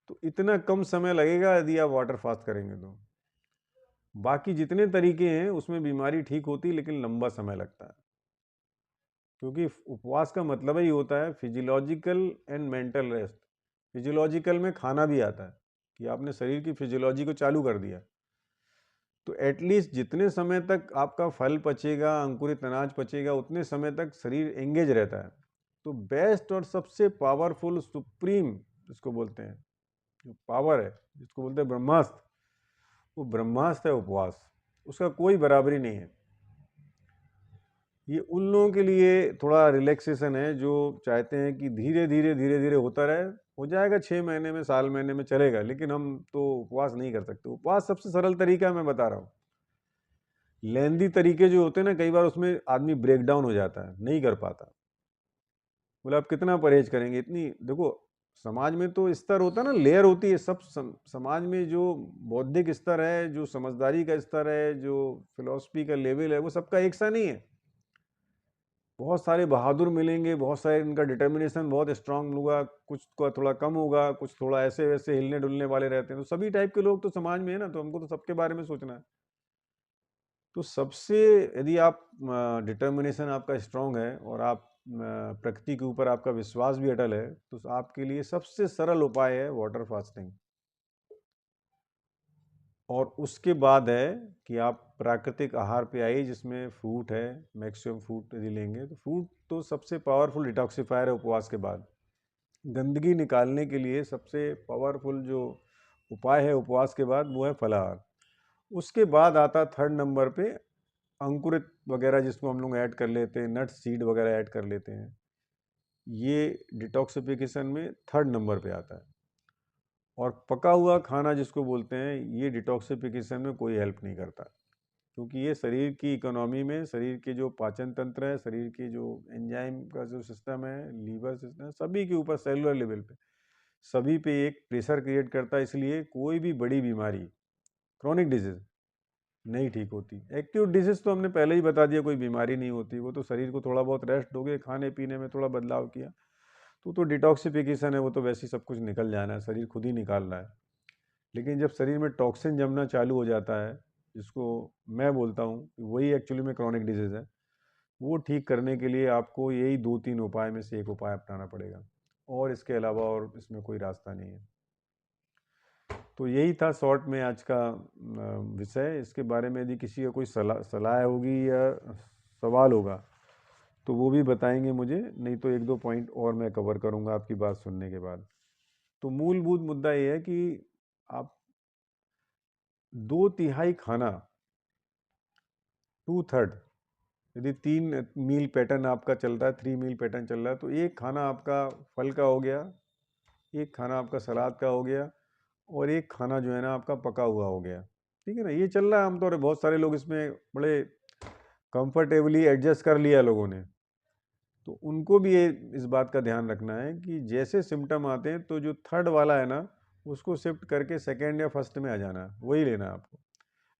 तो इतना कम समय लगेगा यदि आप वाटर फास्ट करेंगे तो। बाकी जितने तरीके हैं उसमें बीमारी ठीक होती है लेकिन लंबा समय लगता है, क्योंकि उपवास का मतलब ही होता है physiological and mental rest. Physiological में खाना भी आता है कि आपने शरीर की फिजियोलॉजी को चालू कर दिया, तो एटलीस्ट जितने समय तक आपका फल पचेगा, अंकुरित अनाज पचेगा, उतने समय तक शरीर एंगेज रहता है। तो बेस्ट और सबसे पावरफुल सुप्रीम जिसको बोलते हैं, जो पावर है जिसको बोलते हैं ब्रह्मास्त्र, वो ब्रह्मास्त्र है उपवास, उसका कोई बराबरी नहीं है। ये उन लोगों के लिए थोड़ा रिलैक्सेशन है जो चाहते हैं कि धीरे धीरे होता रहे, हो जाएगा 6 महीने में, साल महीने में चलेगा, लेकिन हम तो उपवास नहीं कर सकते। उपवास सबसे सरल तरीका मैं बता रहा हूँ, लेंदी तरीके जो होते हैं ना, कई बार उसमें आदमी ब्रेक डाउन हो जाता है, नहीं कर पाता। बोले आप कितना परहेज करेंगे, इतनी देखो समाज में तो स्तर होता है ना, लेयर होती है, सब समाज में जो बौद्धिक स्तर है, जो समझदारी का स्तर है, जो फिलॉसफी का लेवल है, वो सबका एक सा नहीं है। बहुत सारे बहादुर मिलेंगे, बहुत सारे इनका डिटर्मिनेशन बहुत स्ट्रांग होगा, कुछ का थोड़ा कम होगा, कुछ थोड़ा ऐसे वैसे हिलने डुलने वाले रहते हैं। तो सभी टाइप के लोग तो समाज में है ना, तो हमको तो सबके बारे में सोचना है। तो सबसे, यदि आप डिटर्मिनेशन आपका स्ट्रांग है और आप प्रकृति के ऊपर आपका विश्वास भी अटल है, तो आपके लिए सबसे सरल उपाय है वाटर फास्टिंग। और उसके बाद है कि आप प्राकृतिक आहार पे आइए जिसमें फ्रूट है, मैक्सिमम फ्रूट यदि लेंगे तो फ्रूट तो सबसे पावरफुल डिटॉक्सिफायर है उपवास के बाद। गंदगी निकालने के लिए सबसे पावरफुल जो उपाय है उपवास के बाद वो है फलाहार। उसके बाद आता थर्ड नंबर पे अंकुरित वगैरह जिसको हम लोग ऐड कर लेते हैं, नट्स सीड वगैरह ऐड कर लेते हैं। ये डिटॉक्सिफिकेशन में 3rd नंबर पे आता है। और पका हुआ खाना जिसको बोलते हैं, ये डिटॉक्सिफिकेशन में कोई हेल्प नहीं करता, क्योंकि ये शरीर की इकोनॉमी में, शरीर के जो पाचन तंत्र है, शरीर के जो एंजाइम का जो सिस्टम है, लीवर सिस्टम है, सभी के ऊपर सेलुलर लेवल पे सभी पे एक प्रेशर क्रिएट करता है। इसलिए कोई भी बड़ी बीमारी, क्रॉनिक डिजीज नहीं ठीक होती। एक्यूट डिजीज तो हमने पहले ही बता दिया, कोई बीमारी नहीं होती, वो तो शरीर को थोड़ा बहुत रेस्ट दोगे, खाने पीने में थोड़ा बदलाव किया तो डिटॉक्सिफिकेशन है, वो तो वैसे ही सब कुछ निकल जाना है, शरीर खुद ही निकाल रहा है। लेकिन जब शरीर में टॉक्सिन जमना चालू हो जाता है, जिसको मैं बोलता हूँ वही एक्चुअली में क्रॉनिक डिजीज है, वो ठीक करने के लिए आपको यही 2-3 उपाय में से एक उपाय अपनाना पड़ेगा, और इसके अलावा और इसमें कोई रास्ता नहीं है। तो यही था शॉर्ट में आज का विषय। इसके बारे में यदि किसी का कोई सलाह होगी या सवाल होगा तो वो भी बताएंगे मुझे, नहीं तो 1-2 पॉइंट और मैं कवर करूंगा आपकी बात सुनने के बाद। तो मूलभूत मुद्दा ये है कि आप 2/3 खाना, 2/3, यदि 3 मील पैटर्न आपका चल रहा है, 3 मील पैटर्न चल रहा है, तो एक खाना आपका फल का हो गया, एक खाना आपका सलाद का हो गया, और एक खाना जो है ना आपका पका हुआ हो गया। ठीक है ना, ये चल रहा है आमतौर पर। बहुत सारे लोग इसमें बड़े कंफर्टेबली एडजस्ट कर लिया लोगों ने, तो उनको भी ये इस बात का ध्यान रखना है कि जैसे सिम्टम आते हैं तो जो 3rd वाला है ना उसको शिफ्ट करके 2nd या 1st में आ जाना है, वही लेना है आपको।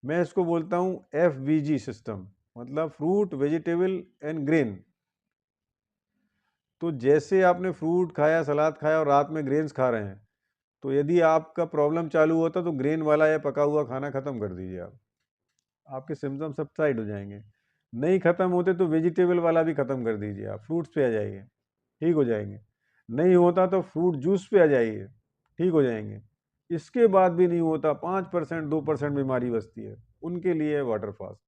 मैं इसको बोलता हूँ FVG सिस्टम, मतलब फ्रूट, वेजिटेबल एंड ग्रेन। तो जैसे आपने फ्रूट खाया, सलाद खाया और रात में ग्रेन्स खा रहे हैं, तो यदि आपका प्रॉब्लम चालू होता तो ग्रेन वाला या पका हुआ खाना खत्म कर दीजिए आप, आपके सिम्टम सबसाइड हो जाएंगे। नहीं खत्म होते तो वेजिटेबल वाला भी खत्म कर दीजिए, आप फ्रूट्स पे आ जाइए, ठीक हो जाएंगे। नहीं होता तो फ्रूट जूस पे आ जाइए, ठीक हो जाएंगे। इसके बाद भी नहीं होता, 5% 2% बीमारी बचती है, उनके लिए वाटर फास्ट।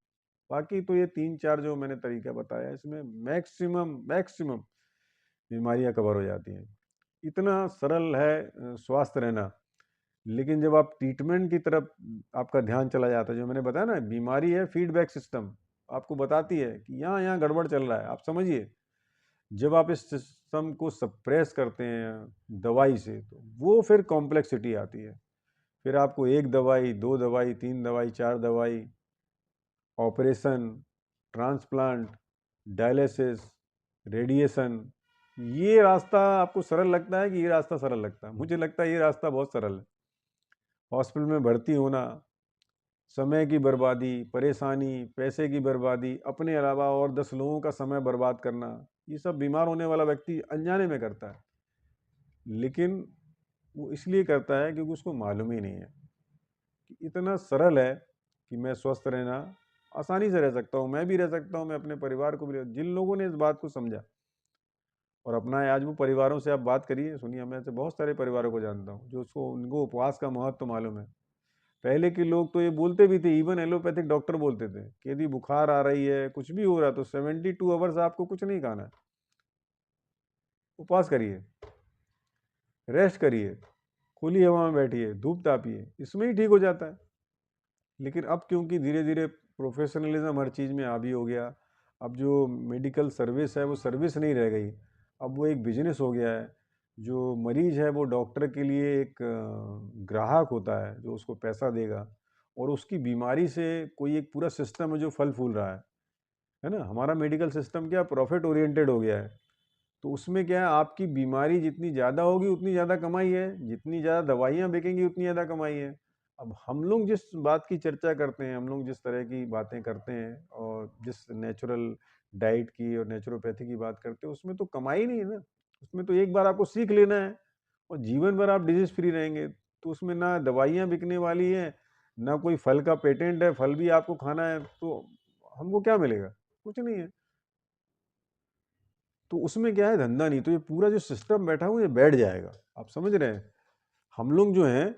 बाकी तो ये 3-4 जो मैंने तरीका बताया, इसमें मैक्सिमम मैक्सिमम बीमारियां कवर हो जाती हैं। इतना सरल है स्वास्थ्य रहना। लेकिन जब आप ट्रीटमेंट की तरफ आपका ध्यान चला जाता है, जो मैंने बताया ना, बीमारी है फीडबैक सिस्टम, आपको बताती है कि यहाँ यहाँ गड़बड़ चल रहा है, आप समझिए। जब आप इस सिस्टम को सप्रेस करते हैं दवाई से, तो वो फिर कॉम्प्लेक्सिटी आती है। फिर आपको 1 दवाई, 2 दवाई, 3 दवाई, 4 दवाई, ऑपरेशन, ट्रांसप्लांट, डायलिसिस, रेडिएशन। ये रास्ता आपको सरल लगता है कि ये रास्ता सरल लगता है? मुझे लगता है ये रास्ता बहुत सरल है। हॉस्पिटल में भर्ती होना, समय की बर्बादी, परेशानी, पैसे की बर्बादी, अपने अलावा और 10 लोगों का समय बर्बाद करना, ये सब बीमार होने वाला व्यक्ति अनजाने में करता है। लेकिन वो इसलिए करता है क्योंकि उसको मालूम ही नहीं है कि इतना सरल है कि मैं स्वस्थ रहना आसानी से रह सकता हूँ, मैं भी रह सकता हूँ, मैं अपने परिवार को भी। जिन लोगों ने इस बात को समझा और अपनाया, आज वो परिवारों से आप बात करिए, सुनिए, मैं ऐसे बहुत सारे परिवारों को जानता हूँ जो उसको, उनको उपवास का महत्व तो मालूम है। पहले के लोग तो ये बोलते भी थे, इवन एलोपैथिक डॉक्टर बोलते थे कि यदि बुखार आ रही है, कुछ भी हो रहा है, तो 72 आवर्स आपको कुछ नहीं खाना है, उपवास करिए, रेस्ट करिए, खुली हवा में बैठिए, धूप तापिए, इसमें ही ठीक हो जाता है। लेकिन अब क्योंकि धीरे धीरे प्रोफेशनलिज्म हर चीज़ में हावी हो गया, अब जो मेडिकल सर्विस है वो सर्विस नहीं रह गई, अब वो एक बिजनेस हो गया है। जो मरीज है वो डॉक्टर के लिए एक ग्राहक होता है जो उसको पैसा देगा, और उसकी बीमारी से कोई एक पूरा सिस्टम है जो फल फूल रहा है ना। हमारा मेडिकल सिस्टम क्या प्रॉफिट ओरिएंटेड हो गया है, तो उसमें क्या है, आपकी बीमारी जितनी ज़्यादा होगी उतनी ज़्यादा कमाई है, जितनी ज़्यादा दवाइयाँ बिकेंगी उतनी ज़्यादा कमाई है। अब हम लोग जिस बात की चर्चा करते हैं, हम लोग जिस तरह की बातें करते हैं और जिस नेचुरल डाइट की और नेचुरोपैथी की बात करते हैं, उसमें तो कमाई नहीं है ना। उसमें तो एक बार आपको सीख लेना है और जीवन भर आप डिजीज फ्री रहेंगे। तो उसमें ना दवाइयाँ बिकने वाली हैं, ना कोई फल का पेटेंट है, फल भी आपको खाना है, तो हमको क्या मिलेगा? कुछ नहीं है। तो उसमें क्या है, धंधा नहीं। तो ये पूरा जो सिस्टम बैठा हुआ, ये बैठ जाएगा। आप समझ रहे हैं? हम लोग जो हैं,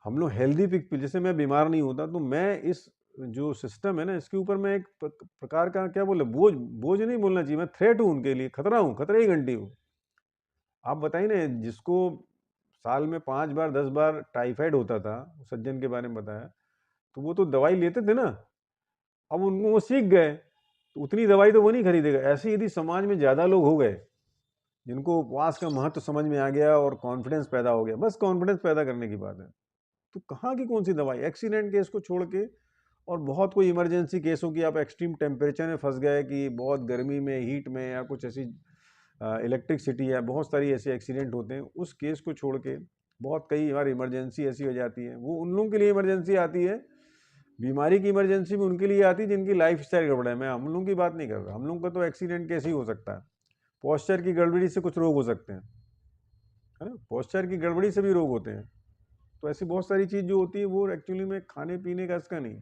हम लोग हेल्दी पिक, जैसे मैं बीमार नहीं होता तो मैं इस जो सिस्टम है ना, इसके ऊपर मैं एक प्रकार का क्या बोले, बोझ बोझ नहीं बोलना चाहिए, मैं थ्रेट हूँ उनके लिए, खतरा हूँ, खतरे की घंटी हूँ। आप बताइए ना, जिसको साल में 5 बार 10 बार टाइफाइड होता था, सज्जन के बारे में बताया, तो वो तो दवाई लेते थे ना। अब उनको वो सीख गए, तो उतनी दवाई तो वो नहीं खरीदेगा। ऐसे यदि समाज में ज़्यादा लोग हो गए जिनको उपवास का महत्व समझ में आ गया और कॉन्फिडेंस पैदा हो गया, बस कॉन्फिडेंस पैदा करने की बात है। तो कहाँ की कौन सी दवाई, एक्सीडेंट केस को छोड़ के, और बहुत कोई इमरजेंसी केस हो कि आप एक्सट्रीम टेम्परेचर में फंस गए, कि बहुत गर्मी में, हीट में, या कुछ ऐसी इलेक्ट्रिसिटी है, बहुत सारी ऐसे एक्सीडेंट होते हैं, उस केस को छोड़ के बहुत कई बार इमरजेंसी ऐसी हो जाती है, वो उन लोगों के लिए इमरजेंसी आती है, बीमारी की इमरजेंसी भी उनके लिए आती है जिनकी लाइफ स्टाइल गड़बड़ है। मैं हम लोगों की बात नहीं कर रहा, हम लोगों का तो एक्सीडेंट कैसे ही हो सकता है, पोस्चर की गड़बड़ी से कुछ रोग हो सकते हैं, है ना, पोस्चर की गड़बड़ी से भी रोग होते हैं। तो ऐसी बहुत सारी चीज़ जो होती है वो एक्चुअली में खाने पीने का इसका नहीं।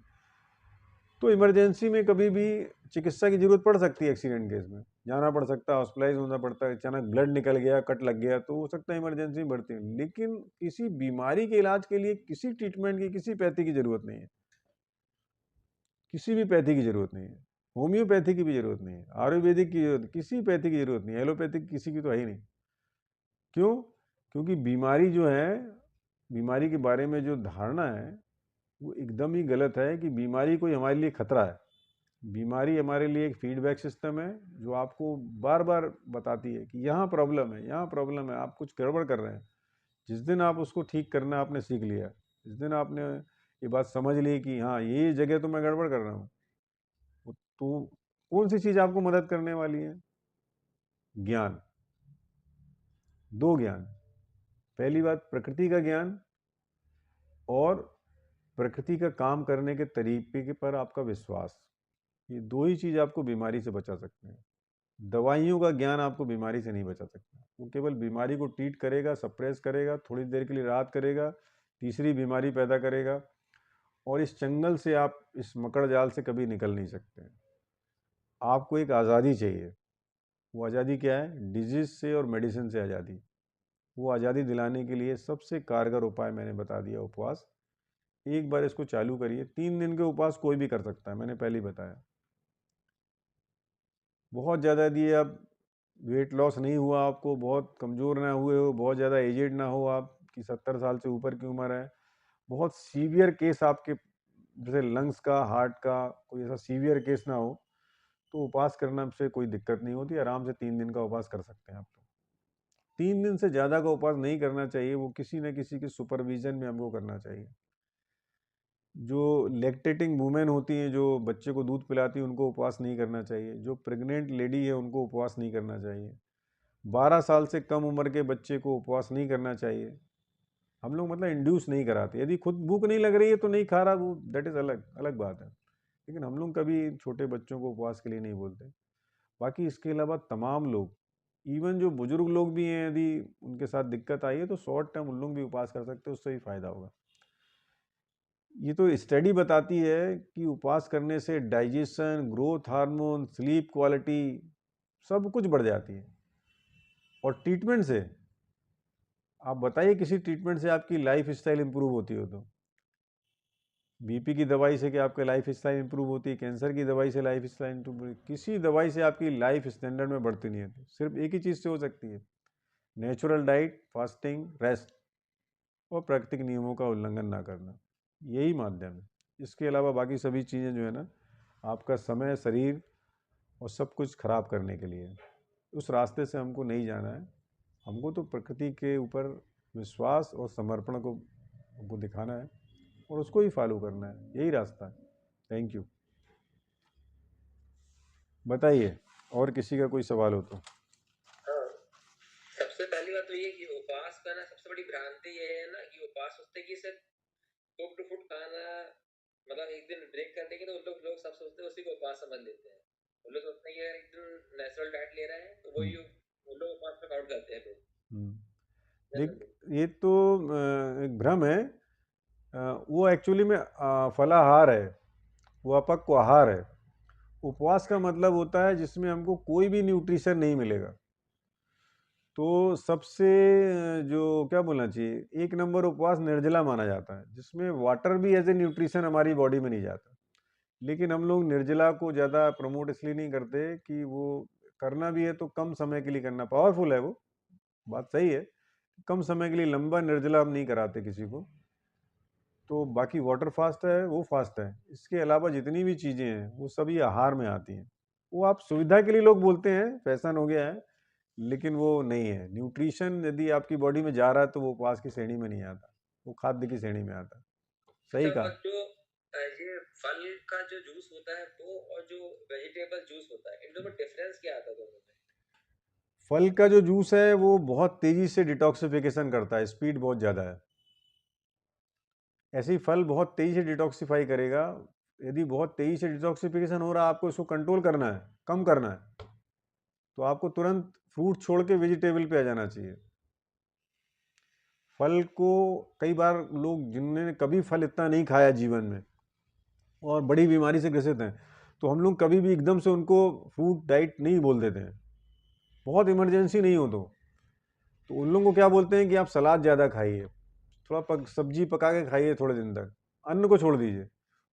तो इमरजेंसी में कभी भी चिकित्सा की जरूरत पड़ सकती है, एक्सीडेंट केस में जाना पड़ सकता है, हॉस्पिटलाइज होना पड़ता है, अचानक ब्लड निकल गया, कट लग गया, तो हो सकता है इमरजेंसी बढ़ती है। लेकिन किसी बीमारी के इलाज के लिए किसी ट्रीटमेंट की, किसी पैथी की जरूरत नहीं है, किसी भी पैथी की जरूरत नहीं है, होम्योपैथी की भी जरूरत नहीं है, आयुर्वेदिक की जरूरत, किसी पैथी की जरूरत नहीं है, एलोपैथिक किसी की तो है ही नहीं। क्यों? क्योंकि बीमारी जो है, बीमारी के बारे में जो धारणा है वो एकदम ही गलत है कि बीमारी कोई हमारे लिए खतरा है। बीमारी हमारे लिए एक फीडबैक सिस्टम है जो आपको बार बार बताती है कि यहाँ प्रॉब्लम है, यहाँ प्रॉब्लम है, आप कुछ गड़बड़ कर रहे हैं। जिस दिन आप उसको ठीक करना आपने सीख लिया, जिस दिन आपने ये बात समझ ली कि हाँ ये जगह तो मैं गड़बड़ कर रहा हूँ, तो कौन सी चीज़ आपको मदद करने वाली है? ज्ञान। दो ज्ञान, पहली बात प्रकृति का ज्ञान, और प्रकृति का काम करने के तरीके पर आपका विश्वास। ये दो ही चीज़ आपको बीमारी से बचा सकते हैं। दवाइयों का ज्ञान आपको बीमारी से नहीं बचा सकता, वो केवल बीमारी को ट्रीट करेगा, सप्रेस करेगा, थोड़ी देर के लिए राहत करेगा, तीसरी बीमारी पैदा करेगा, और इस जंगल से आप, इस मकड़ जाल से कभी निकल नहीं सकते। आपको एक आज़ादी चाहिए। वो आज़ादी क्या है? डिजीज से और मेडिसिन से आज़ादी। वो आज़ादी दिलाने के लिए सबसे कारगर उपाय मैंने बता दिया, उपवास। एक बार इसको चालू करिए, 3 दिन के उपवास कोई भी कर सकता है, मैंने पहले ही बताया। बहुत ज़्यादा दिए, आप वेट लॉस नहीं हुआ, आपको बहुत कमज़ोर ना हुए हो, बहुत ज़्यादा एजेड ना हो, आपकी 70 साल से ऊपर की उम्र है, बहुत सीवियर केस आपके, जैसे लंग्स का, हार्ट का, कोई ऐसा सीवियर केस ना हो, तो उपवास करना से कोई दिक्कत नहीं होती, आराम से 3 दिन का उपवास कर सकते हैं आप। तो 3 दिन से ज़्यादा का उपवास नहीं करना चाहिए, वो किसी न किसी के सुपरविजन में हमको करना चाहिए। जो लैक्टेटिंग वुमेन होती हैं, जो बच्चे को दूध पिलाती हैं, उनको उपवास नहीं करना चाहिए। जो प्रेग्नेंट लेडी है उनको उपवास नहीं करना चाहिए। 12 साल से कम उम्र के बच्चे को उपवास नहीं करना चाहिए। हम लोग मतलब इंड्यूस नहीं कराते, यदि खुद भूख नहीं लग रही है तो नहीं खा रहा, वो दैट इज़ अलग अलग बात है। लेकिन हम लोग कभी छोटे बच्चों को उपवास के लिए नहीं बोलते। बाकी इसके अलावा तमाम लोग, इवन जो बुजुर्ग लोग भी हैं, यदि उनके साथ दिक्कत आई है तो शॉर्ट टर्म उन लोग भी उपवास कर सकते हैं, उससे भी फायदा होगा। ये तो स्टडी बताती है कि उपवास करने से digestion, growth hormone, sleep quality सब कुछ बढ़ जाती है। और ट्रीटमेंट से, आप बताइए किसी ट्रीटमेंट से आपकी लाइफ स्टाइल इंप्रूव होती हो तो? बीपी की दवाई से क्या आपकी लाइफ स्टाइल इंप्रूव होती है? कैंसर की दवाई से लाइफ स्टाइल इंप्रूव होती है? किसी दवाई से आपकी लाइफ स्टैंडर्ड में बढ़ती नहीं है। सिर्फ एक ही चीज़ से हो सकती है, नेचुरल डाइट, फास्टिंग, रेस्ट, और प्राकृतिक नियमों का उल्लंघन ना करना, यही माध्यम है। इसके अलावा बाकी सभी चीज़ें जो है ना, आपका समय, शरीर और सब कुछ खराब करने के लिए है। उस रास्ते से हमको नहीं जाना है। हमको तो प्रकृति के ऊपर विश्वास और समर्पण को हमको दिखाना है, और उसको ही फॉलो करना है, यही रास्ता है। Thank you. बताइए, और किसी का कोई सवाल हो तो। हाँ, सबसे पहली बात तो ये कि उपवास का ना सबसे बड़ी भ्रांति ये है ना कि उपवास सोचते कि सिर्फ कुक्ड फूड खाना, मतलब एक दिन ब्रेक करने के, तो लोग सब सोचते हैं उसी को उपवास समझ लेते हैं। वो लोग सोचते हैं कि यार एक दिन नेचुरल डाइट ले रहे हैं तो वही वो लोग उपवास में काउंट करते हैं लोग। देख, ये तो एक भ्रम है। वो एक्चुअली में फलाहार है, वो अपक्व आहार है। उपवास का मतलब होता है जिसमें हमको कोई भी न्यूट्रिशन नहीं मिलेगा। तो सबसे जो क्या बोलना चाहिए, 1 नंबर उपवास निर्जला माना जाता है, जिसमें वाटर भी एज ए न्यूट्रिशन हमारी बॉडी में नहीं जाता। लेकिन हम लोग निर्जला को ज़्यादा प्रमोट इसलिए नहीं करते कि वो करना भी है तो कम समय के लिए करना, पावरफुल है वो बात, सही है, कम समय के लिए लंबा निर्जला हम नहीं कराते किसी को। तो बाकी वाटर फास्ट है, वो फास्ट है। इसके अलावा जितनी भी चीज़ें हैं वो सभी आहार में आती हैं। वो आप सुविधा के लिए लोग बोलते हैं, फैशन हो गया है, लेकिन वो नहीं है। न्यूट्रिशन यदि आपकी बॉडी में जा रहा है तो वो उपवास की श्रेणी में नहीं आता, वो खाद्य की श्रेणी में आता। सही अच्छा, कहा। और जो ये फल का जो जूस होता है वो और जो वेजिटेबल जूस होता है, इन दोनों में डिफरेंस क्या आता है दोनों में? फल का जो जूस है वो बहुत तेजी से डिटॉक्सिफिकेशन करता है, स्पीड बहुत ज़्यादा है। ऐसे ही फल बहुत तेजी से डिटॉक्सिफाई करेगा। यदि बहुत तेजी से डिटॉक्सिफिकेशन हो रहा है, आपको इसको कंट्रोल करना है, कम करना है, तो आपको तुरंत फ्रूट छोड़ के वेजिटेबल पे आ जाना चाहिए। फल को कई बार लोग जिन्होंने कभी फल इतना नहीं खाया जीवन में और बड़ी बीमारी से ग्रसित हैं, तो हम लोग कभी भी एकदम से उनको फ्रूट डाइट नहीं बोल देते हैं। बहुत इमरजेंसी नहीं हो तो उन लोगों को क्या बोलते हैं कि आप सलाद ज़्यादा खाइए, थोड़ा सब्जी पका के खाइए थोड़े दिन तक, अन्न को छोड़ दीजिए।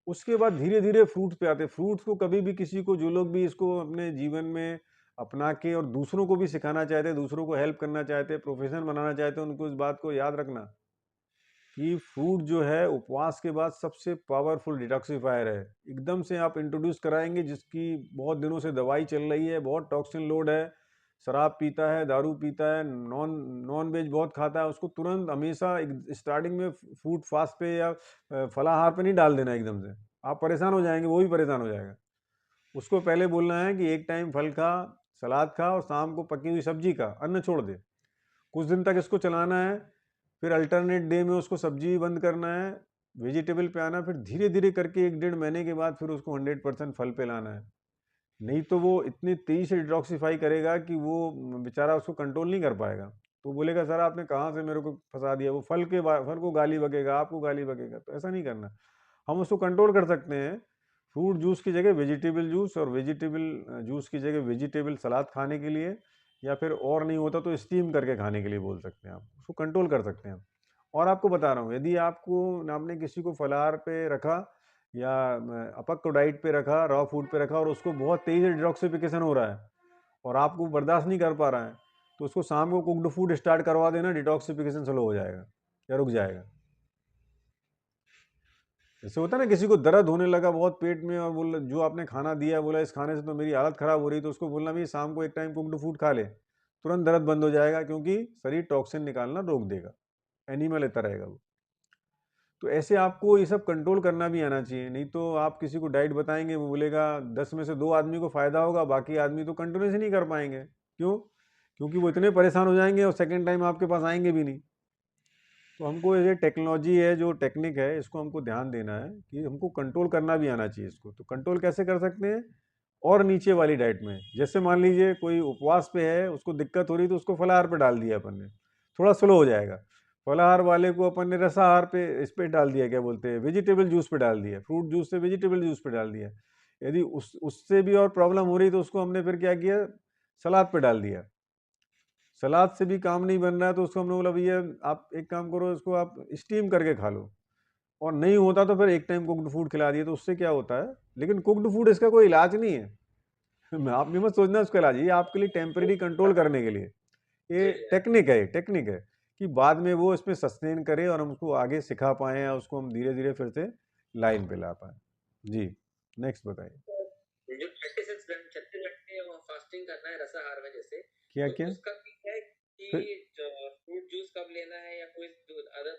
उसके बाद धीरे धीरे फ्रूट्स पे आते हैं। फ्रूट्स को कभी भी किसी को, जो लोग भी इसको अपने जीवन में अपना के और दूसरों को भी सिखाना चाहते हैं, दूसरों को हेल्प करना चाहते हैं, प्रोफेशन बनाना चाहते हैं, उनको इस बात को याद रखना कि फ्रूट जो है उपवास के बाद सबसे पावरफुल डिटॉक्सिफायर है। एकदम से आप इंट्रोड्यूस कराएंगे जिसकी बहुत दिनों से दवाई चल रही है, बहुत टॉक्सिन लोड है, शराब पीता है, दारू पीता है, नॉन वेज बहुत खाता है, उसको तुरंत हमेशा स्टार्टिंग में फ्रूट फास्ट पे या फलाहार पे नहीं डाल देना एकदम से। आप परेशान हो जाएंगे, वो भी परेशान हो जाएगा। उसको पहले बोलना है कि एक टाइम फल खा, सलाद खा और शाम को पकी हुई सब्जी खा, अन्न छोड़ दे। कुछ दिन तक इसको चलाना है, फिर अल्टरनेट डे में उसको सब्जी बंद करना है, वेजिटेबल पे आना, फिर धीरे धीरे करके 1-1.5 महीने के बाद फिर उसको 100% फल पे लाना है। नहीं तो वो इतनी तेजी से डिटॉक्सिफाई करेगा कि वो बेचारा उसको कंट्रोल नहीं कर पाएगा। तो बोलेगा सर आपने कहाँ से मेरे को फंसा दिया, वो फल को गाली बकेगा, आपको गाली बकेगा। तो ऐसा नहीं करना। हम उसको कंट्रोल कर सकते हैं। फ्रूट जूस की जगह वेजिटेबल जूस और वेजिटेबल जूस की जगह वेजिटेबल सलाद खाने के लिए, या फिर और नहीं होता तो स्टीम करके खाने के लिए बोल सकते हैं। आप उसको कंट्रोल कर सकते हैं। और आपको बता रहा हूँ, यदि आपने किसी को फलाहार पे रखा या अपक को डाइट पे रखा, रॉ फूड पे रखा और उसको बहुत तेज़ी से डिटॉक्सिफिकेशन हो रहा है और आपको बर्दाश्त नहीं कर पा रहा है, तो उसको शाम को कुक्ड फूड स्टार्ट करवा देना, डिटॉक्सिफिकेशन स्लो हो जाएगा या रुक जाएगा। जैसे होता है ना, किसी को दर्द होने लगा बहुत पेट में और बोला जो आपने खाना दिया, बोला इस खाने से तो मेरी हालत खराब हो रही, तो उसको बोलना भी शाम को एक टाइम कुक्ड फूड खा ले, तुरंत दर्द बंद हो जाएगा, क्योंकि शरीर टॉक्सिन निकालना रोक देगा, एनीमल लेता रहेगा वो। तो ऐसे आपको ये सब कंट्रोल करना भी आना चाहिए। नहीं तो आप किसी को डाइट बताएंगे, वो बोलेगा 10 में से 2 आदमी को फायदा होगा, बाकी आदमी तो कंटिन्यूस ही नहीं कर पाएंगे। क्यों? क्योंकि वो इतने परेशान हो जाएंगे और सेकेंड टाइम आपके पास आएंगे भी नहीं। तो हमको ये टेक्नोलॉजी है, जो टेक्निक है, इसको हमको ध्यान देना है कि हमको कंट्रोल करना भी आना चाहिए इसको। तो कंट्रोल कैसे कर सकते हैं? और नीचे वाली डाइट में, जैसे मान लीजिए कोई उपवास पे है, उसको दिक्कत हो रही तो उसको फलाहार पे डाल दिया अपन ने, थोड़ा स्लो हो जाएगा। फलाहार वाले को अपन ने रसाहार पे, इस पे डाल दिया, क्या बोलते हैं, वेजिटेबल जूस पे डाल दिया, फ्रूट जूस से वेजिटेबल जूस पे डाल दिया। यदि उससे भी और प्रॉब्लम हो रही तो उसको हमने फिर क्या किया, सलाद पे डाल दिया। सलाद से भी काम नहीं बन रहा है तो उसको हमने बोला भैया आप एक काम करो, इसको आप स्टीम करके खा लो। और नहीं होता तो फिर एक टाइम कुक्ड फूड खिला दिए, तो उससे क्या होता है। लेकिन कुक्ड फूड इसका कोई इलाज नहीं है। मैं आप नहीं मत सोचना उसका इलाज, ये आपके लिए टेम्परेरी कंट्रोल करने के लिए ये टेक्निक है कि बाद में वो इसमें सस्टेन करे और हम उसको आगे सिखा पाए या उसको हम धीरे धीरे फिर से लाइन पे ला पाए। जी, नेक्स्ट बताइए। जो 36 घंटे फास्टिंग करना है रसाहार में, जैसे क्या तो क्या उसका क्या है कि फ्रूट जूस कब लेना है या कोई अदर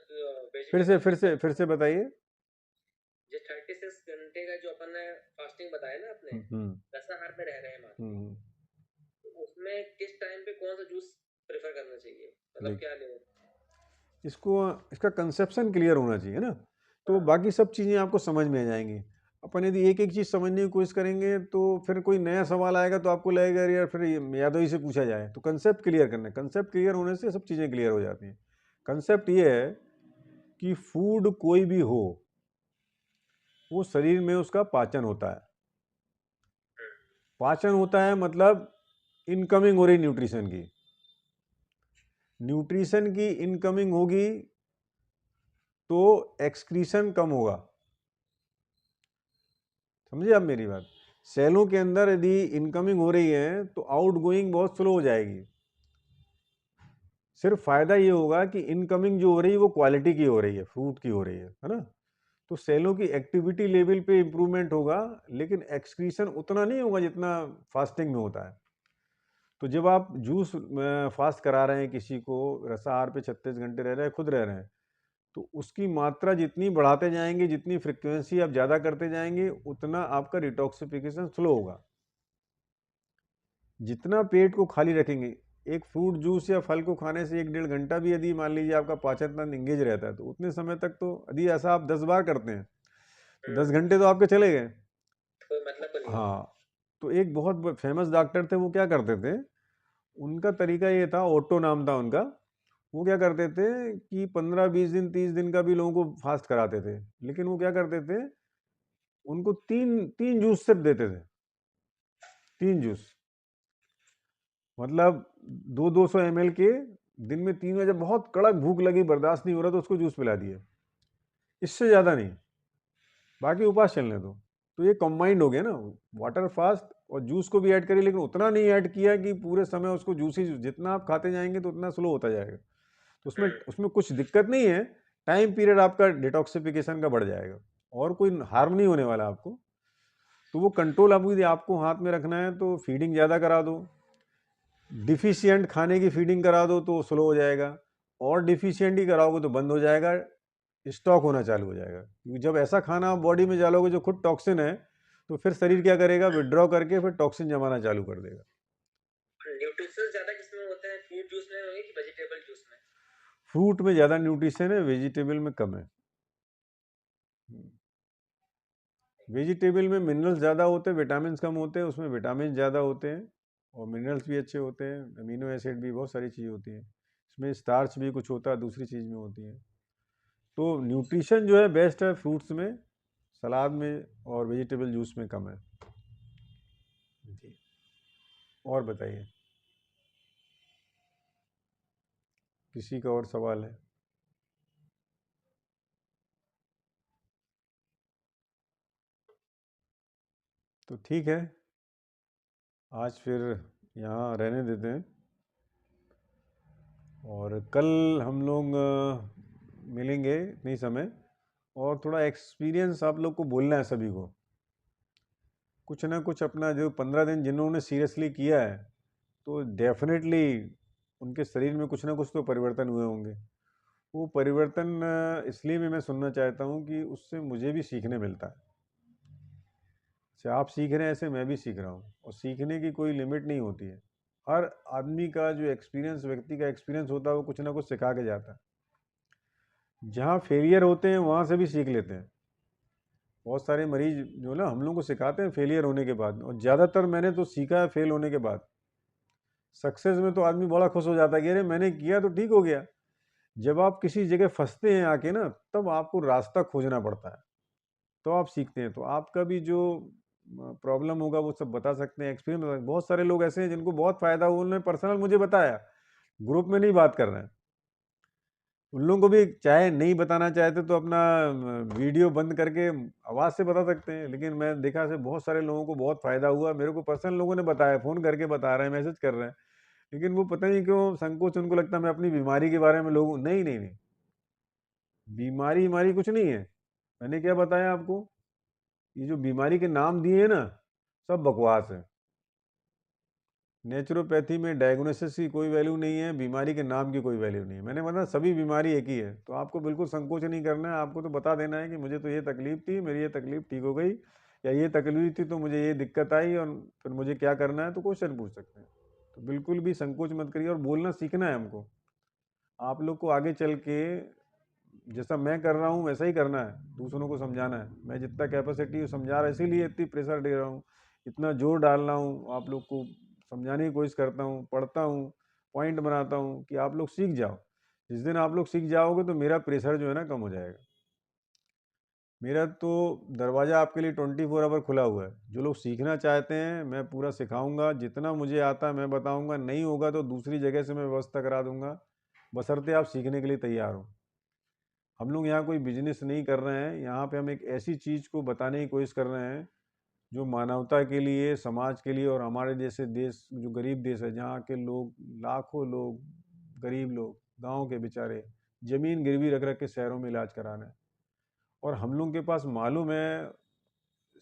फिर से बताइए। जो 36 घंटे का जो अपन ने फास्टिंग बताया ना, अपने रसाहार में रह रहे हैं मान, तो उसमें किस टाइम पे कौन सा जूस प्रेफर करना चाहिए, मतलब क्या ले? इसका कंसेप्शन क्लियर होना चाहिए ना, तो बाकी सब चीज़ें आपको समझ में आ जाएंगी। अपन यदि एक एक चीज़ समझने की कोशिश करेंगे तो फिर कोई नया सवाल आएगा तो आपको लगेगा यार फिर यादव ही से पूछा जाए। तो कंसेप्ट क्लियर करना है, कंसेप्ट क्लियर होने से सब चीज़ें क्लियर हो जाती हैं। कंसेप्ट ये है कि फूड कोई भी हो, वो शरीर में उसका पाचन होता है। पाचन होता है मतलब इनकमिंग हो रही न्यूट्रिशन की इनकमिंग होगी तो एक्सक्रीशन कम होगा। समझे आप मेरी बात? सेलों के अंदर यदि इनकमिंग हो रही है तो आउटगोइंग बहुत स्लो हो जाएगी। सिर्फ फायदा ये होगा कि इनकमिंग जो हो रही है वो क्वालिटी की हो रही है, फ्रूट की हो रही है ना। तो सेलों की एक्टिविटी लेवल पे इंप्रूवमेंट होगा, लेकिन एक्सक्रीशन उतना नहीं होगा जितना फास्टिंग में होता है। तो जब आप जूस फास्ट करा रहे हैं किसी को, रसाहार पे 36 घंटे रह रहे हैं, खुद रह रहे हैं, तो उसकी मात्रा जितनी बढ़ाते जाएंगे, जितनी फ्रिक्वेंसी आप ज़्यादा करते जाएंगे, उतना आपका डिटॉक्सिफिकेशन स्लो होगा। जितना पेट को खाली रखेंगे, एक फ्रूट जूस या फल को खाने से 1-1.5 घंटा भी यदि मान लीजिए आपका पाचन तंत्र इंगेज रहता है, तो उतने समय तक तो यदि ऐसा आप 10 बार करते हैं तो 10 घंटे तो आपके चले गए। कोई मतलब नहीं। हाँ, तो एक बहुत फेमस डॉक्टर थे, वो क्या करते थे, उनका तरीका ये था, ओटो नाम था उनका, वो क्या करते थे कि 15-20 दिन 30 दिन का भी लोगों को फास्ट कराते थे, लेकिन वो क्या करते थे, उनको तीन जूस सिर्फ देते थे, 3 जूस, मतलब 200 ml के दिन में 3 बार। जब बहुत कड़क भूख लगी, बर्दाश्त नहीं हो रहा, तो उसको जूस पिला दिए, इससे ज़्यादा नहीं, बाकी उपास चलने दो। तो ये कंबाइंड हो गया ना, वाटर फास्ट और जूस को भी ऐड करिए, लेकिन उतना नहीं ऐड किया कि पूरे समय उसको जूस ही, जितना आप खाते जाएंगे तो उतना स्लो होता जाएगा। तो उसमें कुछ दिक्कत नहीं है, टाइम पीरियड आपका डिटॉक्सिफिकेशन का बढ़ जाएगा, और कोई हार्म नहीं होने वाला आपको। तो वो कंट्रोल आपको, यदि आपको हाथ में रखना है तो फीडिंग ज़्यादा करा दो, डिफिशियंट खाने की फीडिंग करा दो तो स्लो हो जाएगा, और डिफिशियंट ही कराओगे तो बंद हो जाएगा, स्टॉक होना चालू हो जाएगा। क्योंकि जब ऐसा खाना आप बॉडी में डालोगे जो खुद टॉक्सिन है, तो फिर शरीर क्या करेगा, विड्रॉ करके फिर टॉक्सिन जमाना चालू कर देगा। न्यूट्रिशन ज्यादा किसमें होता है, फ्रूट जूस में होगी कि वेजिटेबल जूस में? फ्रूट में ज़्यादा न्यूट्रिशन है, वेजिटेबल में कम है। वेजिटेबल में मिनरल्स ज़्यादा होते हैं, विटामिन कम होते हैं, उसमें विटामिन ज़्यादा होते हैं और मिनरल्स भी अच्छे होते हैं, अमीनो एसिड भी, बहुत सारी चीज़ होती हैं इसमें, स्टार्च भी कुछ होता है, दूसरी चीज़ में होती है। तो न्यूट्रिशन जो है बेस्ट है फ्रूट्स में, सलाद में, और वेजिटेबल जूस में कम है जी। और बताइए, किसी का और सवाल है? तो ठीक है, आज फिर यहाँ रहने देते हैं, और कल हम लोग मिलेंगे नहीं समय, और थोड़ा एक्सपीरियंस आप लोग को बोलना है सभी को, कुछ ना कुछ अपना, जो 15 दिन जिन्होंने सीरियसली किया है, तो डेफिनेटली उनके शरीर में कुछ ना कुछ तो परिवर्तन हुए होंगे। वो परिवर्तन इसलिए भी मैं सुनना चाहता हूँ कि उससे मुझे भी सीखने मिलता है। अच्छा, आप सीख रहे हैं ऐसे मैं भी सीख रहा हूँ, और सीखने की कोई लिमिट नहीं होती है। हर आदमी का जो एक्सपीरियंस, व्यक्ति का एक्सपीरियंस होता है, वो कुछ ना कुछ सिखा के जाता है। जहाँ फेलियर होते हैं वहाँ से भी सीख लेते हैं। बहुत सारे मरीज जो ना हम लोग को सिखाते हैं फेलियर होने के बाद, और ज़्यादातर मैंने तो सीखा है फेल होने के बाद। सक्सेस में तो आदमी बड़ा खुश हो जाता है कि अरे मैंने किया तो ठीक हो गया। जब आप किसी जगह फंसते हैं आके ना, तब आपको रास्ता खोजना पड़ता है, तो आप सीखते हैं। तो आपका भी जो प्रॉब्लम होगा वो सब बता सकते हैं, एक्सपीरियंस। बहुत सारे लोग ऐसे हैं जिनको बहुत फ़ायदा हुआ, उन्होंने पर्सनल मुझे बताया, ग्रुप में नहीं बात कर रहे हैं। उन लोगों को भी चाहे नहीं बताना चाहते तो अपना वीडियो बंद करके आवाज़ से बता सकते हैं, लेकिन मैं देखा से बहुत सारे लोगों को बहुत फ़ायदा हुआ। मेरे को पर्सनल लोगों ने बताया, फ़ोन करके बता रहे हैं, मैसेज कर रहे हैं, लेकिन वो पता नहीं क्यों संकोच, उनको लगता है मैं अपनी बीमारी के बारे में लोगों, नहीं नहीं नहीं, बीमारी हमारी कुछ नहीं है। मैंने क्या बताया आपको, ये जो बीमारी के नाम दिए हैं ना, सब बकवास है। नेचुरोपैथी में डायग्नोसिस की कोई वैल्यू नहीं है, बीमारी के नाम की कोई वैल्यू नहीं है। मैंने बताया सभी बीमारी एक ही है, तो आपको बिल्कुल संकोच नहीं करना है। आपको तो बता देना है कि मुझे तो ये तकलीफ थी, मेरी ये तकलीफ ठीक हो गई, या ये तकलीफ थी तो मुझे ये दिक्कत आई, और फिर मुझे क्या करना है, तो क्वेश्चन पूछ सकते हैं। तो बिल्कुल भी संकोच मत करिए, और बोलना सीखना है हमको। आप लोग को आगे चल के जैसा मैं कर रहा हूँ वैसा ही करना है, दूसरों को समझाना है। मैं जितना कैपेसिटी समझा रहा, इसीलिए इतनी प्रेशर दे रहा हूँ, इतना जोर डाल रहा हूँ, आप लोग को समझाने की कोशिश करता हूँ, पढ़ता हूँ, पॉइंट बनाता हूँ कि आप लोग सीख जाओ। जिस दिन आप लोग सीख जाओगे तो मेरा प्रेशर जो है ना कम हो जाएगा। मेरा तो दरवाज़ा आपके लिए 24 आवर खुला हुआ है। जो लोग सीखना चाहते हैं मैं पूरा सिखाऊंगा, जितना मुझे आता है मैं बताऊंगा, नहीं होगा तो दूसरी जगह से मैं व्यवस्था करा दूंगा, बशर्ते आप सीखने के लिए तैयार हो। हम लोग यहाँ कोई बिजनेस नहीं कर रहे हैं, यहाँ पे हम एक ऐसी चीज़ को बताने की कोशिश कर रहे हैं जो मानवता के लिए, समाज के लिए, और हमारे जैसे देश जो गरीब देश है, जहाँ के लोग, लाखों लोग, गरीब लोग, गांव के बेचारे ज़मीन गिरवी रख रख के शहरों में इलाज करा रहे हैं, और हम लोग के पास मालूम है,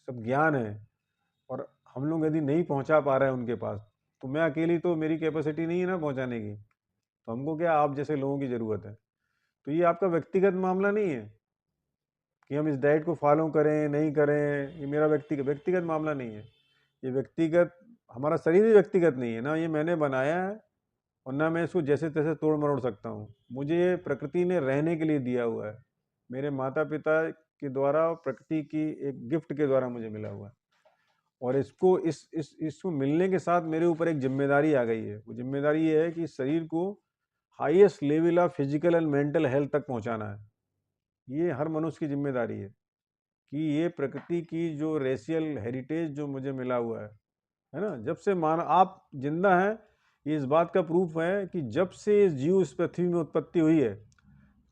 सब ज्ञान है, और हम लोग यदि नहीं पहुँचा पा रहे हैं उनके पास, तो मैं अकेली तो मेरी कैपेसिटी नहीं है ना पहुंचाने की, तो हमको क्या आप जैसे लोगों की ज़रूरत है। तो ये आपका व्यक्तिगत मामला नहीं है कि हम इस डाइट को फॉलो करें नहीं करें, ये मेरा व्यक्तिगत मामला नहीं है। ये व्यक्तिगत, हमारा शरीर ही व्यक्तिगत नहीं है ना, ये मैंने बनाया है और ना मैं इसको जैसे तैसे तोड़ मरोड़ सकता हूँ। मुझे ये प्रकृति ने रहने के लिए दिया हुआ है, मेरे माता पिता के द्वारा, प्रकृति की एक गिफ्ट के द्वारा मुझे मिला हुआ है। और इसको इसको मिलने के साथ मेरे ऊपर एक जिम्मेदारी आ गई है। वो जिम्मेदारी ये है कि शरीर को highest level of physical and mental health तक पहुंचाना है। ये हर मनुष्य की जिम्मेदारी है कि ये प्रकृति की जो रेशियल हेरिटेज जो मुझे मिला हुआ है ना, जब से मान आप जिंदा हैं, ये इस बात का प्रूफ है कि जब से इस जीव इस पृथ्वी में उत्पत्ति हुई है,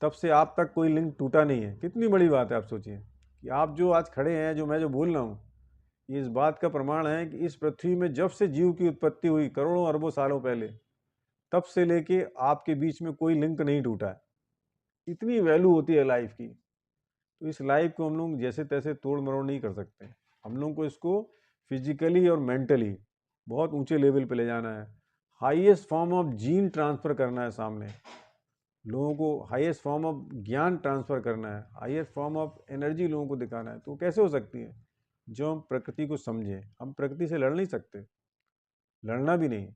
तब से आप तक कोई लिंक टूटा नहीं है। कितनी बड़ी बात है, आप सोचिए कि आप जो आज खड़े हैं, जो मैं जो बोल रहा हूँ, ये इस बात का प्रमाण है कि इस पृथ्वी में जब से जीव की उत्पत्ति हुई करोड़ों अरबों सालों पहले, तब से लेके आपके बीच में कोई लिंक नहीं टूटा है। इतनी वैल्यू होती है लाइफ की। तो इस लाइफ को हम लोग जैसे तैसे तोड़ मरोड़ नहीं कर सकते। हम लोग को इसको फिजिकली और मेंटली बहुत ऊंचे लेवल पे ले जाना है। Highest form of gene transfer करना है सामने लोगों को, हाईएस्ट फॉर्म ऑफ ज्ञान ट्रांसफर करना है, हाईएस्ट फॉर्म ऑफ एनर्जी लोगों को दिखाना है। तो कैसे हो सकती है? जो हम प्रकृति को समझें। हम प्रकृति से लड़ नहीं सकते, लड़ना भी नहीं,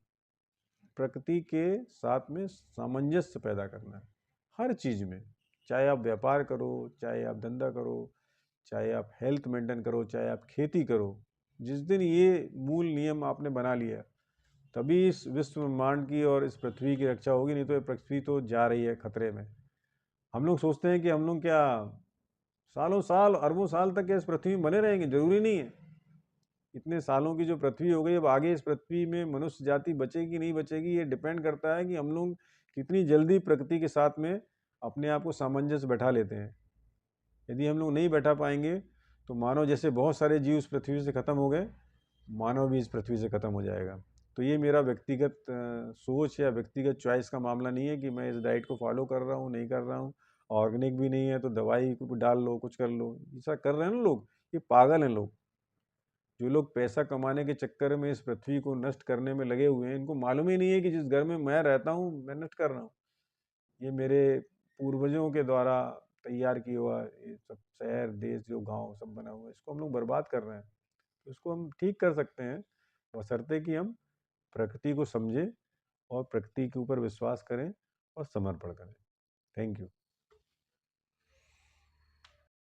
प्रकृति के साथ में सामंजस्य पैदा करना है हर चीज़ में। चाहे आप व्यापार करो, चाहे आप धंधा करो, चाहे आप हेल्थ मेंटेन करो, चाहे आप खेती करो। जिस दिन ये मूल नियम आपने बना लिया, तभी इस विश्व ब्रह्मांड की और इस पृथ्वी की रक्षा होगी। नहीं तो ये पृथ्वी तो जा रही है खतरे में। हम लोग सोचते हैं कि हम लोग क्या सालों साल अरबों साल तक इस पृथ्वी में बने रहेंगे, जरूरी नहीं है। इतने सालों की जो पृथ्वी हो गई, अब आगे इस पृथ्वी में मनुष्य जाति बचेगी नहीं बचेगी, ये डिपेंड करता है कि हम लोग कितनी जल्दी प्रकृति के साथ में अपने आप को सामंजस्य बैठा लेते हैं। यदि हम लोग नहीं बैठा पाएंगे तो मानव जैसे बहुत सारे जीव इस पृथ्वी से खत्म हो गए, मानव भी इस पृथ्वी से खत्म हो जाएगा। तो ये मेरा व्यक्तिगत सोच या व्यक्तिगत चॉइस का मामला नहीं है कि मैं इस डाइट को फॉलो कर रहा हूँ नहीं कर रहा हूँ। ऑर्गेनिक भी नहीं है तो दवाई को डाल लो, कुछ कर लो, ऐसा कर रहे हैं ना लोग। ये पागल हैं लोग। जो लोग पैसा कमाने के चक्कर में इस पृथ्वी को नष्ट करने में लगे हुए हैं, इनको मालूम ही नहीं है कि जिस घर में मैं रहता हूँ मैं नष्ट कर रहा हूँ। ये मेरे पूर्वजों के द्वारा तैयार किया हुआ ये सब शहर देश जो गांव सब बना हुआ है, इसको हम लोग बर्बाद कर रहे हैं। तो इसको हम ठीक कर सकते हैं बशर्ते कि हम प्रकृति को समझें और प्रकृति के ऊपर विश्वास करें और समर्पण करें। Thank you.